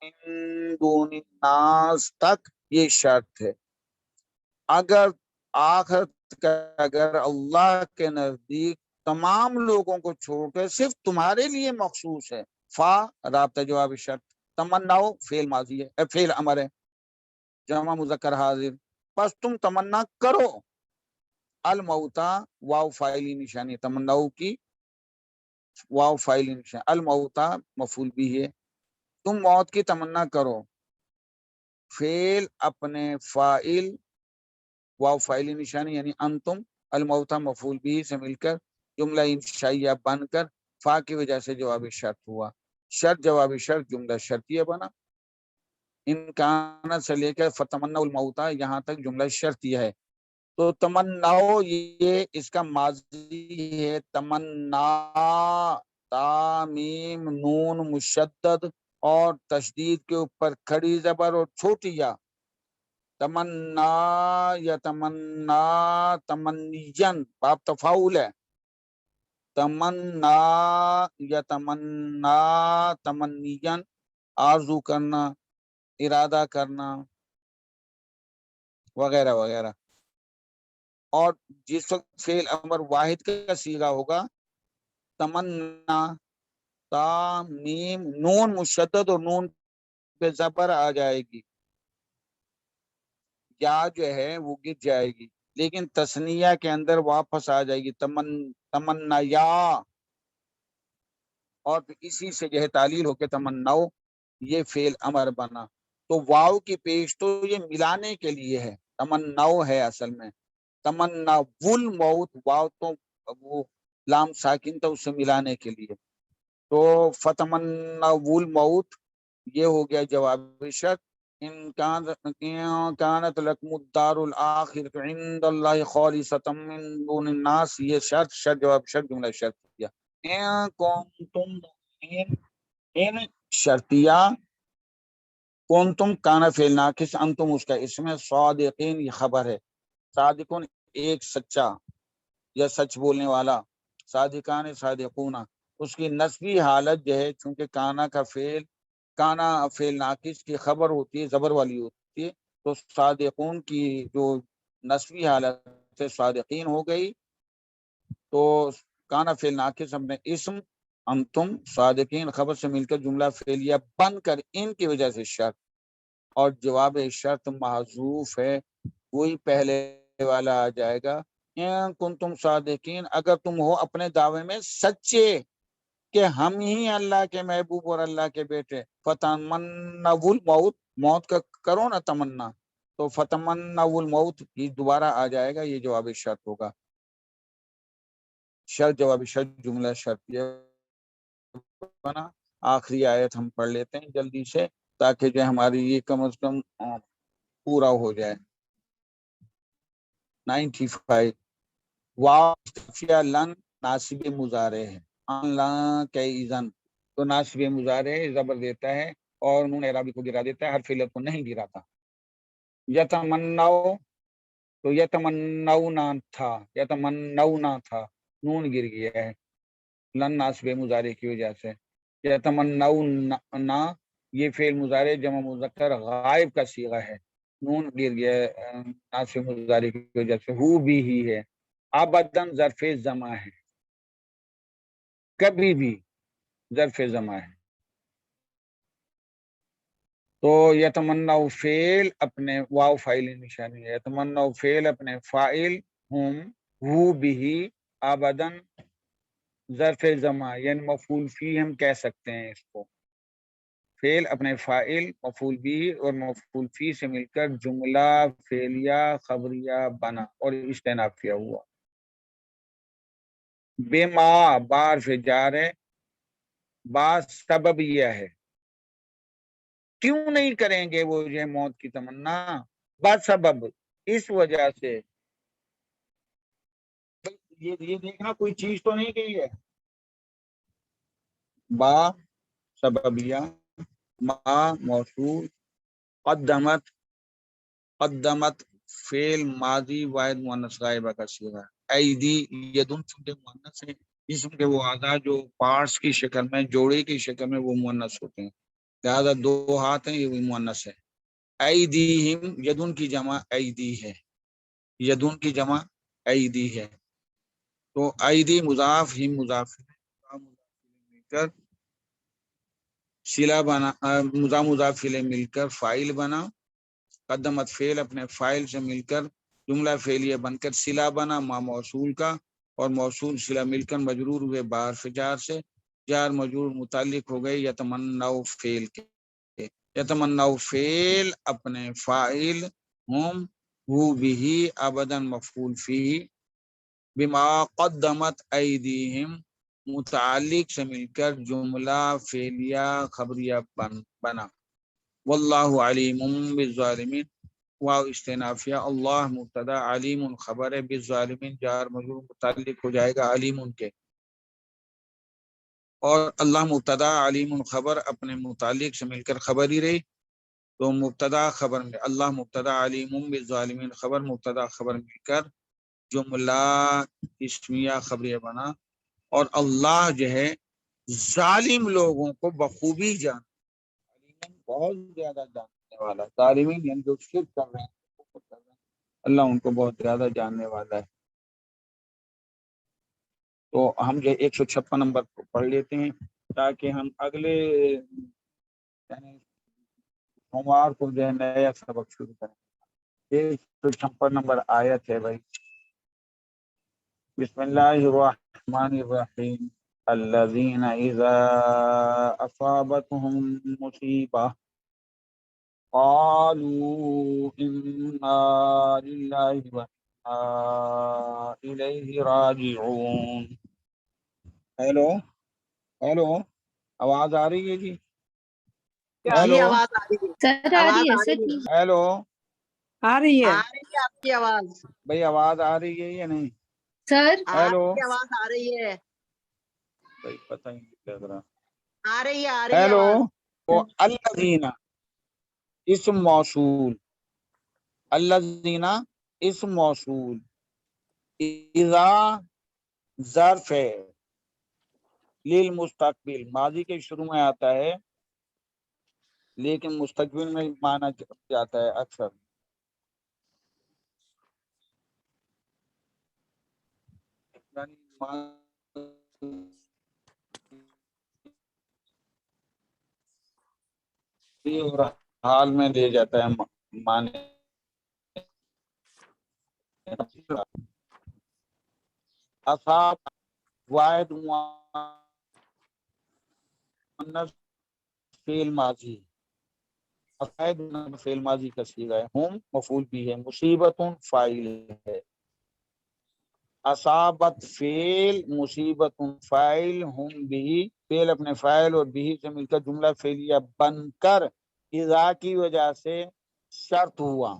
من دون الناس تک یہ شرط ہے۔ اگر آخرت کا اگر اللہ کے نزدیک تمام لوگوں کو چھوڑ کر صرف تمہارے لیے مخصوص ہے، فا رابطہ جواب شرط، تمناؤ فعل ماضی ہے، فعل امر ہے، جمع مذکر حاضر، بس تم تمنا کرو، الموتا واو فاعلی نشانی تمناؤ کی، واو فاعلی نشانی، الموتا مفعول بھی ہے، تم موت کی تمنا کرو، فعل اپنے فاعل واو فاعلی نشانی یعنی انتم، الموتا مفعول بھی سے مل کر جملہ انشائیہ بن کر فا کی وجہ سے جواب شرط ہوا، شرط جواب شرط جملہ شرطیہ بنا، امکانات سے لے کر فتمنا الموتا یہاں تک جملہ شرطیہ ہے، تو تمناؤ یہ اس کا ماضی ہے، تمنا، تا میم نون مشدد اور تشدید کے اوپر کھڑی زبر اور چھوٹی یا، تمنا یا تمنا تمنین باب تفاعل ہے، تمنا یا تمنا تمنین آرزو کرنا، ارادہ کرنا وغیرہ وغیرہ، اور جس وقت فعل امر واحد کا صیغہ ہوگا تمنا، تا میم نون مشدد اور نون پہ زبر آ جائے گی، یا جو ہے وہ گر جائے گی، لیکن تثنیہ کے اندر واپس آ جائے گی تمنا یا، اور اسی سے جو ہے تعلیل ہو کے تمناؤ یہ فعل امر بنا، تو واو کی پیش تو یہ ملانے کے لیے ہے، تمناؤ ہے اصل میں، تمنا ول موت، واو تو وہ لام ساکن تھا اس سے ملانے کے لیے، تو فتمنا ول موت یہ ہو گیا جواب شرط، ان کانت لکم الدار الاخرۃ عند اللہ خالصۃ من دون الناس، یہ شرط شرط جواب شرط جملہ شرط کیا، ان کنتم ان شرطیہ، کنتم کانا فعل ناقص، انتم اس کا اسم ہے، صادقین یہ خبر ہے، صادقون ایک سچا یا سچ بولنے والا، صادقان صادقون، اس کی نسبی حالت جو ہے چونکہ کانا کا فعل، کانا فعل ناقص کی خبر ہوتی ہے زبر والی ہوتی ہے، تو صادقون کی جو نسبی حالت سے صادقین ہو گئی، تو کانا فعل ناقص اپنے اسم انتم صادقین خبر سے مل کر جملہ فعلیہ بن کر ان کی وجہ سے شرط، اور جواب شرط محذوف ہے، وہی پہلے والا آ جائے گا، کنتم صادقین اگر تم ہو اپنے دعوے میں سچے کہ ہم ہی اللہ کے محبوب اور اللہ کے بیٹے، فتمنوا الموت، موت کا کرو نا تمنا، تو فتمنوا الموت یہ دوبارہ آ جائے گا، یہ جواب شرط ہوگا، شرط جواب شرط جملہ شرطیہ بنا۔ آخری آیت ہم پڑھ لیتے ہیں جلدی سے تاکہ جو ہماری یہ کم از کم پورا ہو جائے، 95 واو لن ناصب مضارع ہے، اللہ کے اذن، تو ناصب مضارع زبر دیتا ہے اور نون اعرابی کو گرا دیتا ہے، حرف علت کو نہیں گراتا، یتمنو تو یتمنونا تھا، یتمنونا تھا، نون گر گیا ہے لن ناسب مضارع کی وجہ سے. یتمنونا یہ فعل مضارع جمع مذکر غائب کا صیغہ ہے، نون گر گیا ہے ناسب مضارع کی وجہ سے. ہو بھی ہی ہے. ابدن ظرف زماں ہے، کبھی بھی ظرف زماں ہے. تو یتمنا فعل اپنے واو فاعل نشانی ہے، یتمنا فعل اپنے فاعل ہم ہو بھی ابدن ظرف زماں یعنی مفعول فی ہم کہہ سکتے ہیں اس کو. فعل اپنے فاعل مفعول بھی اور مفعول فی سے مل کر جملہ فعلیہ خبریہ بنا اور استئنافیہ ہوا. بما بار سے جار ہے، با سبب یہ ہے کیوں نہیں کریں گے وہ یہ موت کی تمنا، با سبب اس وجہ سے. یہ دیکھنا کوئی چیز تو نہیں گئی ہے. با سببیہ، ما موصول، قدمت قدمت فعل ماضی واحد مؤنث غائبہ کا صیغہ. ایدی یدن چونکہ مؤنث ہے، جسم کے وہ اعضاء جو پارٹس کی شکل میں جوڑے کی شکل میں وہ مؤنث ہوتے ہیں، لہذا دو ہاتھ ہیں یہ بھی مؤنث ہے. ایدیہم یدن کی جمع ایدی ہے، یدن کی جمع ایدی ہے. تو ایدی مضاف ہم مضاف مل کر صلہ بنا، مضاف الیہ مل کر فاعل بنا. قدمت فعل اپنے فاعل سے مل کر جملہ فعلیہ بن کر صلہ بنا ما موصول کا، اور موصول صلہ مل کر مجرور ہوئے بحرف جار سے. جار مجرور متعلق ہو گئے یتمنو فعل کے. یتمنو فعل اپنے فاعل ہم ہو بھی ابداً مفعول فی بما قدمت ایدیہم متعلق سے مل کر جملہ فعلیہ خبریہ بنا. واللہ علیم بالظالمین، واو استنافیہ، اللہ مبتدا علیم خبر ہے، بالظالمین جار مجرور متعلق ہو جائے گا علیم کے. اور اللہ مبتدا علیم خبر اپنے متعلق سے مل کر خبر ہی رہی، تو مبتدا خبر میں اللہ مبتدا علیم بالظالمین خبر مبتدا خبر مل کر جملہ اسمیہ خبریہ بنا. اور اللہ جو ہے ظالم لوگوں کو بخوبی جانتا، بہت زیادہ جاننے والا. ظالمین یعنی جو شرک کر رہے ہیں اللہ ان کو بہت زیادہ جاننے والا ہے. تو ہم جو 156 نمبر پڑھ لیتے ہیں تاکہ ہم اگلے سوموار کو جو ہے نیا سبق شروع کریں. 156 نمبر آیت ہے بھائی. بسم اللہ الرحمن الرحیم. الذین اذا اصابتهم مصیبہ قالوا انا للہ وانا الیہ راجعون. ہیلو ہیلو، آواز آ رہی ہے جی؟ ہیلو آواز آ رہی ہے سر آ رہی ہے سر جی. ہیلو، آ رہی ہے آپ کی آواز. بھائی آواز آ رہی ہے یا نہیں؟ سر ہیلو آواز آ رہی ہے، بھائی پتہ ہی نہیں لگ رہا. آ رہی ہے ہیلو. آواز. تو الذین اسم موصول، الذین اسم موصول، اذا ظرف ہے للمستقبل، ماضی کے شروع میں آتا ہے لیکن مستقبل میں مانا جاتا ہے اکثر. اور حال میں لے جاتا ہے مانے. اصحاب واحد مؤنث فعل ماضی، اصحاب فعل ماضی کا صیغہ ہے. ہم مفعول بھی ہے، مصیبت فاعل ہے. اصابت فعل، مصیبت فاعل، ہم بھی فعل اپنے فاعل اور بھی سے مل کر جملہ فعلیہ بن کر اذا کی وجہ سے شرط ہوا.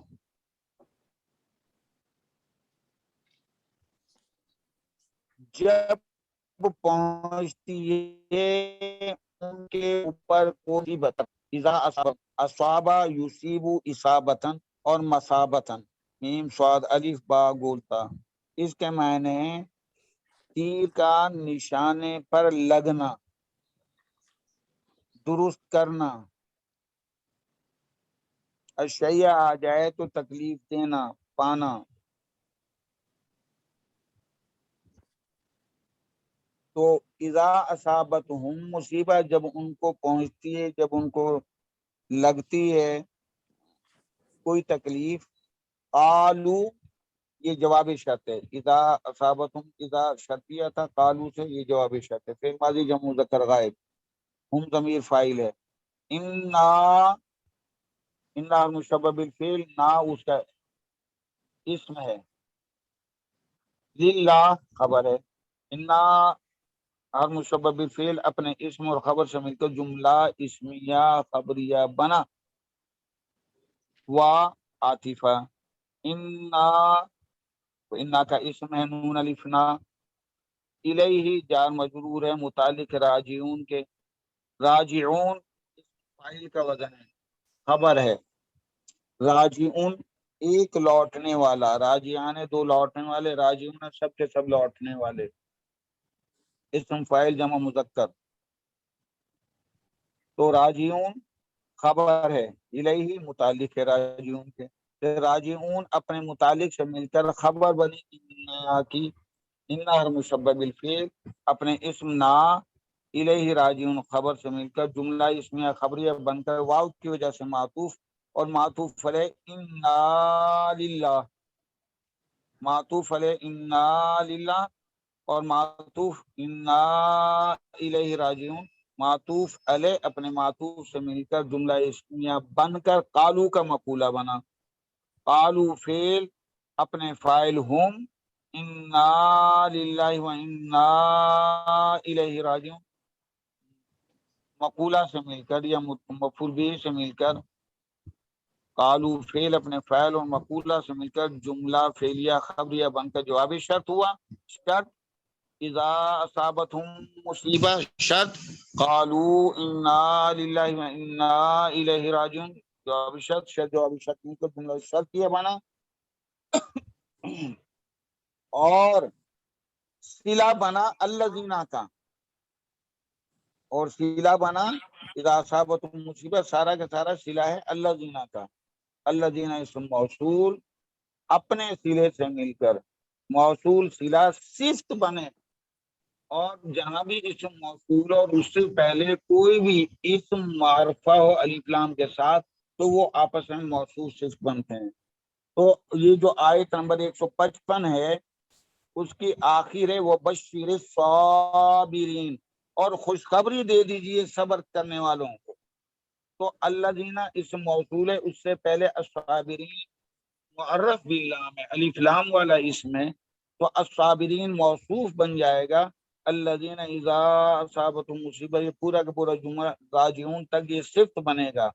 جب پہنچتی ہے ان کے اوپر کوئی اذا اصابہ یصیب اصابتن اور مسابتن میم صاد الف با گولتا، اس کے معنی تیر کا نشانے پر لگنا، درست کرنا، اشیاء آ جائے تو تکلیف دینا، پانا. تو اذا اصابتہم مصیبت، جب ان کو پہنچتی ہے، جب ان کو لگتی ہے کوئی تکلیف، قالو یہ جواب شرط ہے، اذا اصابتہم اذا شرطیہ تھا، قالو سے یہ جواب شرط ہے، فعل ماضی جمع مذکر غائب، ہم ضمیر فاعل ہے، انا مشبہ بالفعل، نا اس کا اسم ہے، للہ خبر ہے، انا ہر مشبہ بالفعل اپنے اسم اور خبر سے مل کر جملہ اسمیہ خبریہ بنا، وا عاطفہ، انا کا اسم ہے، نون الفنا، الیہ جار مجرور ہے متعلق راجعون کے، راجعون فاعل کا وزن ہے، خبر ہے، راجعون ایک لوٹنے والا، راجعان دو لوٹنے والے، راجعون سب کے سب لوٹنے والے، اسم فاعل جمع مذکر، تو راجعون خبر ہے، الیہ متعلق ہے راجعون کے، راجعون اپنے متعلق سے مل کر خبر بنی انا کی، انا ہر مشبہ بالفعل اپنے اسم نا، الیہ راجعون خبر سے مل کر جملہ اسمیہ خبریہ بن کر واو کی وجہ سے معطوف، اور معطوف علیہ انا للہ، معطوف علیہ انا للہ، اور معطوف انا الیہ راجعون، معطوف علیہ اپنے معطوف سے مل کر جملہ اسمیہ بن کر قالو کا مقولہ بنا، قالو فعل اپنے فاعل ہم، انا للہ و انا الیہ راجعون مقولہ سے مل کر یا مفعول به سے مل کر، قالو فعل اپنے فاعل اور مقولہ سے مل کر جملہ فعلیہ خبریہ بن کر جواب شرط ہوا، شرط اذا اصابتہم مصیبہ، شرط قالو انا للہ و انا الیہ راجعون جواب شرط، جواب شرط مل کر جملہ شرط یہ بنا، اور صلہ بنا الذین کا، اور صلہ بنا اذا اصابتہم مصیبت، سارا کا سارا صلہ ہے الذین کا، الذین اسم موصول اپنے صلے سے مل کر موصول صلہ صفت بنے، اور جہاں بھی اسم موصول اور اس سے پہلے کوئی بھی اسم معرفہ ہو الف لام کے ساتھ تو وہ آپس میں موصول صفت بنتے ہیں. تو یہ جو آیت نمبر 155 ہے اس کی آخر ہے وہ بشیر الصابرین، اور خوشخبری دے دیجئے صبر کرنے والوں کو. تو الذین اسم موصول ہے، اس سے پہلے الصابرین معرف باللام ہے، الف لام والا اسم ہے، تو الصابرین موصوف بن جائے گا، الذین اذا اصابتہم مصیبہ، یہ پورا کا پورا جملہ راجعون تک یہ صفت بنے گا،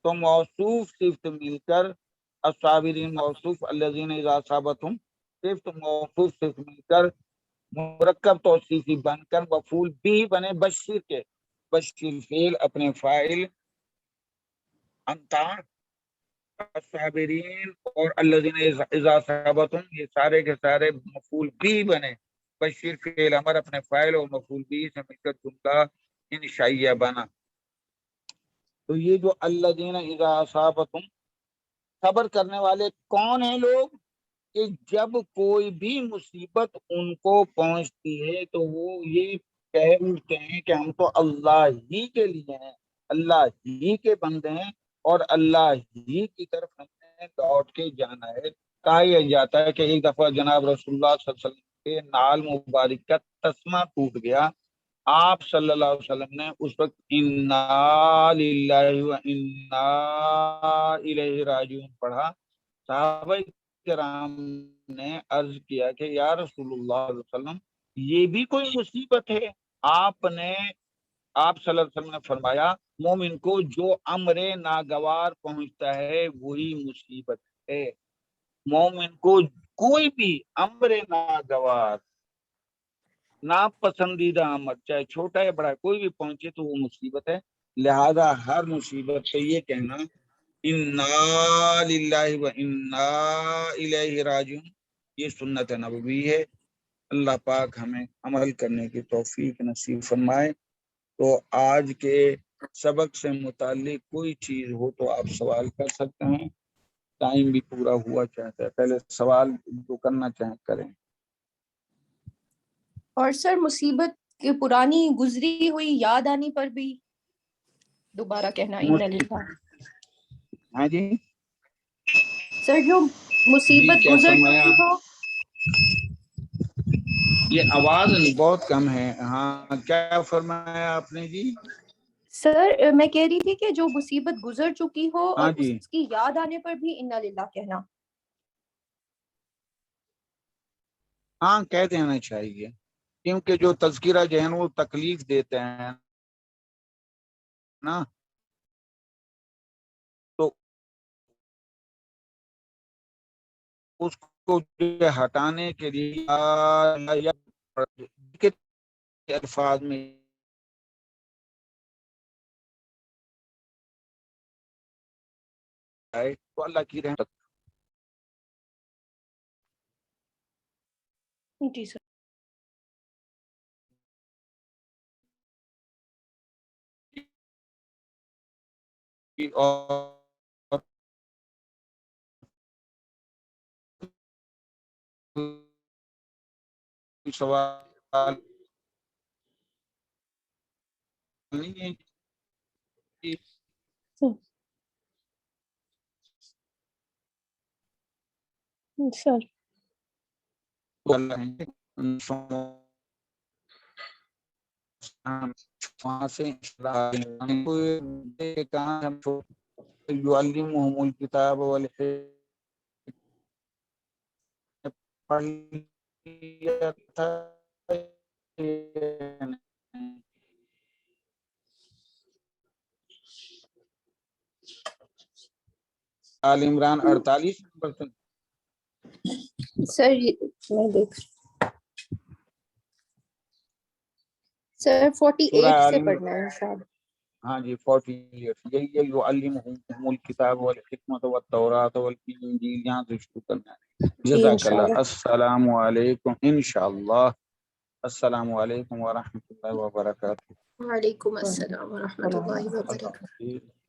تو موصوف صفت مل کر الصابرین موصوف، الذین اذا اصابتہم صفت، موصوف صفت مل کر مرکب توصیفی بن کر مفعول بھی بنے بشیر کے، بشیر فعل اپنے فاعل انتا، الصابرین اور الذین اذا اصابتہم یہ سارے کے سارے مفعول بھی بنے، بشیر فعل امر اپنے فاعل اور مفعول بھی سے مل کر جملہ انشائیہ بنا. تو یہ جو الذین اذا اصابتہم، صبر کرنے والے کون ہیں لوگ کہ جب کوئی بھی مصیبت ان کو پہنچتی ہے تو وہ یہ کہہ اٹھتے ہیں کہ ہم تو اللہ ہی کے لیے ہیں، اللہ ہی کے بندے ہیں، اور اللہ ہی کی طرف ہم نے لوٹ کے جانا ہے. کہا یہ جاتا ہے کہ ایک دفعہ جناب رسول اللہ صلی اللہ علیہ وسلم کے نال مبارک کا تسمہ ٹوٹ گیا، آپ صلی اللہ علیہ وسلم نے اس وقت انا للہ و انا الیہ راجعون پڑھا. صحابہ کرام نے عرض کیا کہ یا رسول اللہ علیہ وسلم یہ بھی کوئی مصیبت ہے؟ آپ صلی اللہ علیہ وسلم نے فرمایا مومن کو جو امر ناگوار پہنچتا ہے وہی مصیبت ہے. مومن کو کوئی بھی امر ناگوار، ناپسندیدہ امر چاہے چھوٹا یا بڑا کوئی بھی پہنچے تو وہ مصیبت ہے. لہذا ہر مصیبت پہ یہ کہنا انا للہ و انا الیہ راجعون، یہ سنت نبوی ہے۔ اللہ پاک ہمیں عمل کرنے کی توفیق نصیب فرمائے۔ تو آج کے سبق سے متعلق کوئی چیز ہو تو آپ سوال کر سکتے ہیں، ٹائم بھی پورا ہوا چاہتا ہے، پہلے سوال جو کرنا چاہیں کریں۔ اور سر مصیبت کی پرانی گزری ہوئی یاد آنے پر بھی دوبارہ کہنا اِنَّ لِلَّهِ۔ ہاں جی سر جو جی مصیبت کیا گزر فرمایا؟ چکی ہو، یہ آواز بہت کم ہے۔ ہاں کیا فرمایا آپ نے جی؟ سر میں کہہ رہی تھی کہ جو مصیبت گزر چکی ہو ہاں اور جی اس کی یاد آنے پر بھی اِنَّ لِلَّهِ کہنا۔ ہاں کہہ دینا چاہیے، کیونکہ جو تذکرہ جو ہے نا وہ تکلیف دیتے ہیں نا، تو اس کو جو ہے ہٹانے کے لیے الفاظ میں آئے تو اللہ کی رحمت۔ جی سر۔ اور سوال نہیں ہے جی؟ سر وہاں سے يعلمهم الكتاب والحكمة آل عمران 48 نمبر تک۔ سر میں دیکھ سر 48 سورہ آل سے عمران، پڑھنا ہے انشاءاللہ۔ ہاں جی 48 یہی ہے، يعلمهم الكتاب والحکمة والتوراة والانجیل، یہاں سے شروع کرنا ہے۔ جزاک اللہ۔ انشاءاللہ۔ السلام علیکم انشاءاللہ۔ السلام علیکم ورحمۃ اللہ وبرکاتہ۔ وعلیکم السلام ورحمۃ اللہ وبرکاتہ۔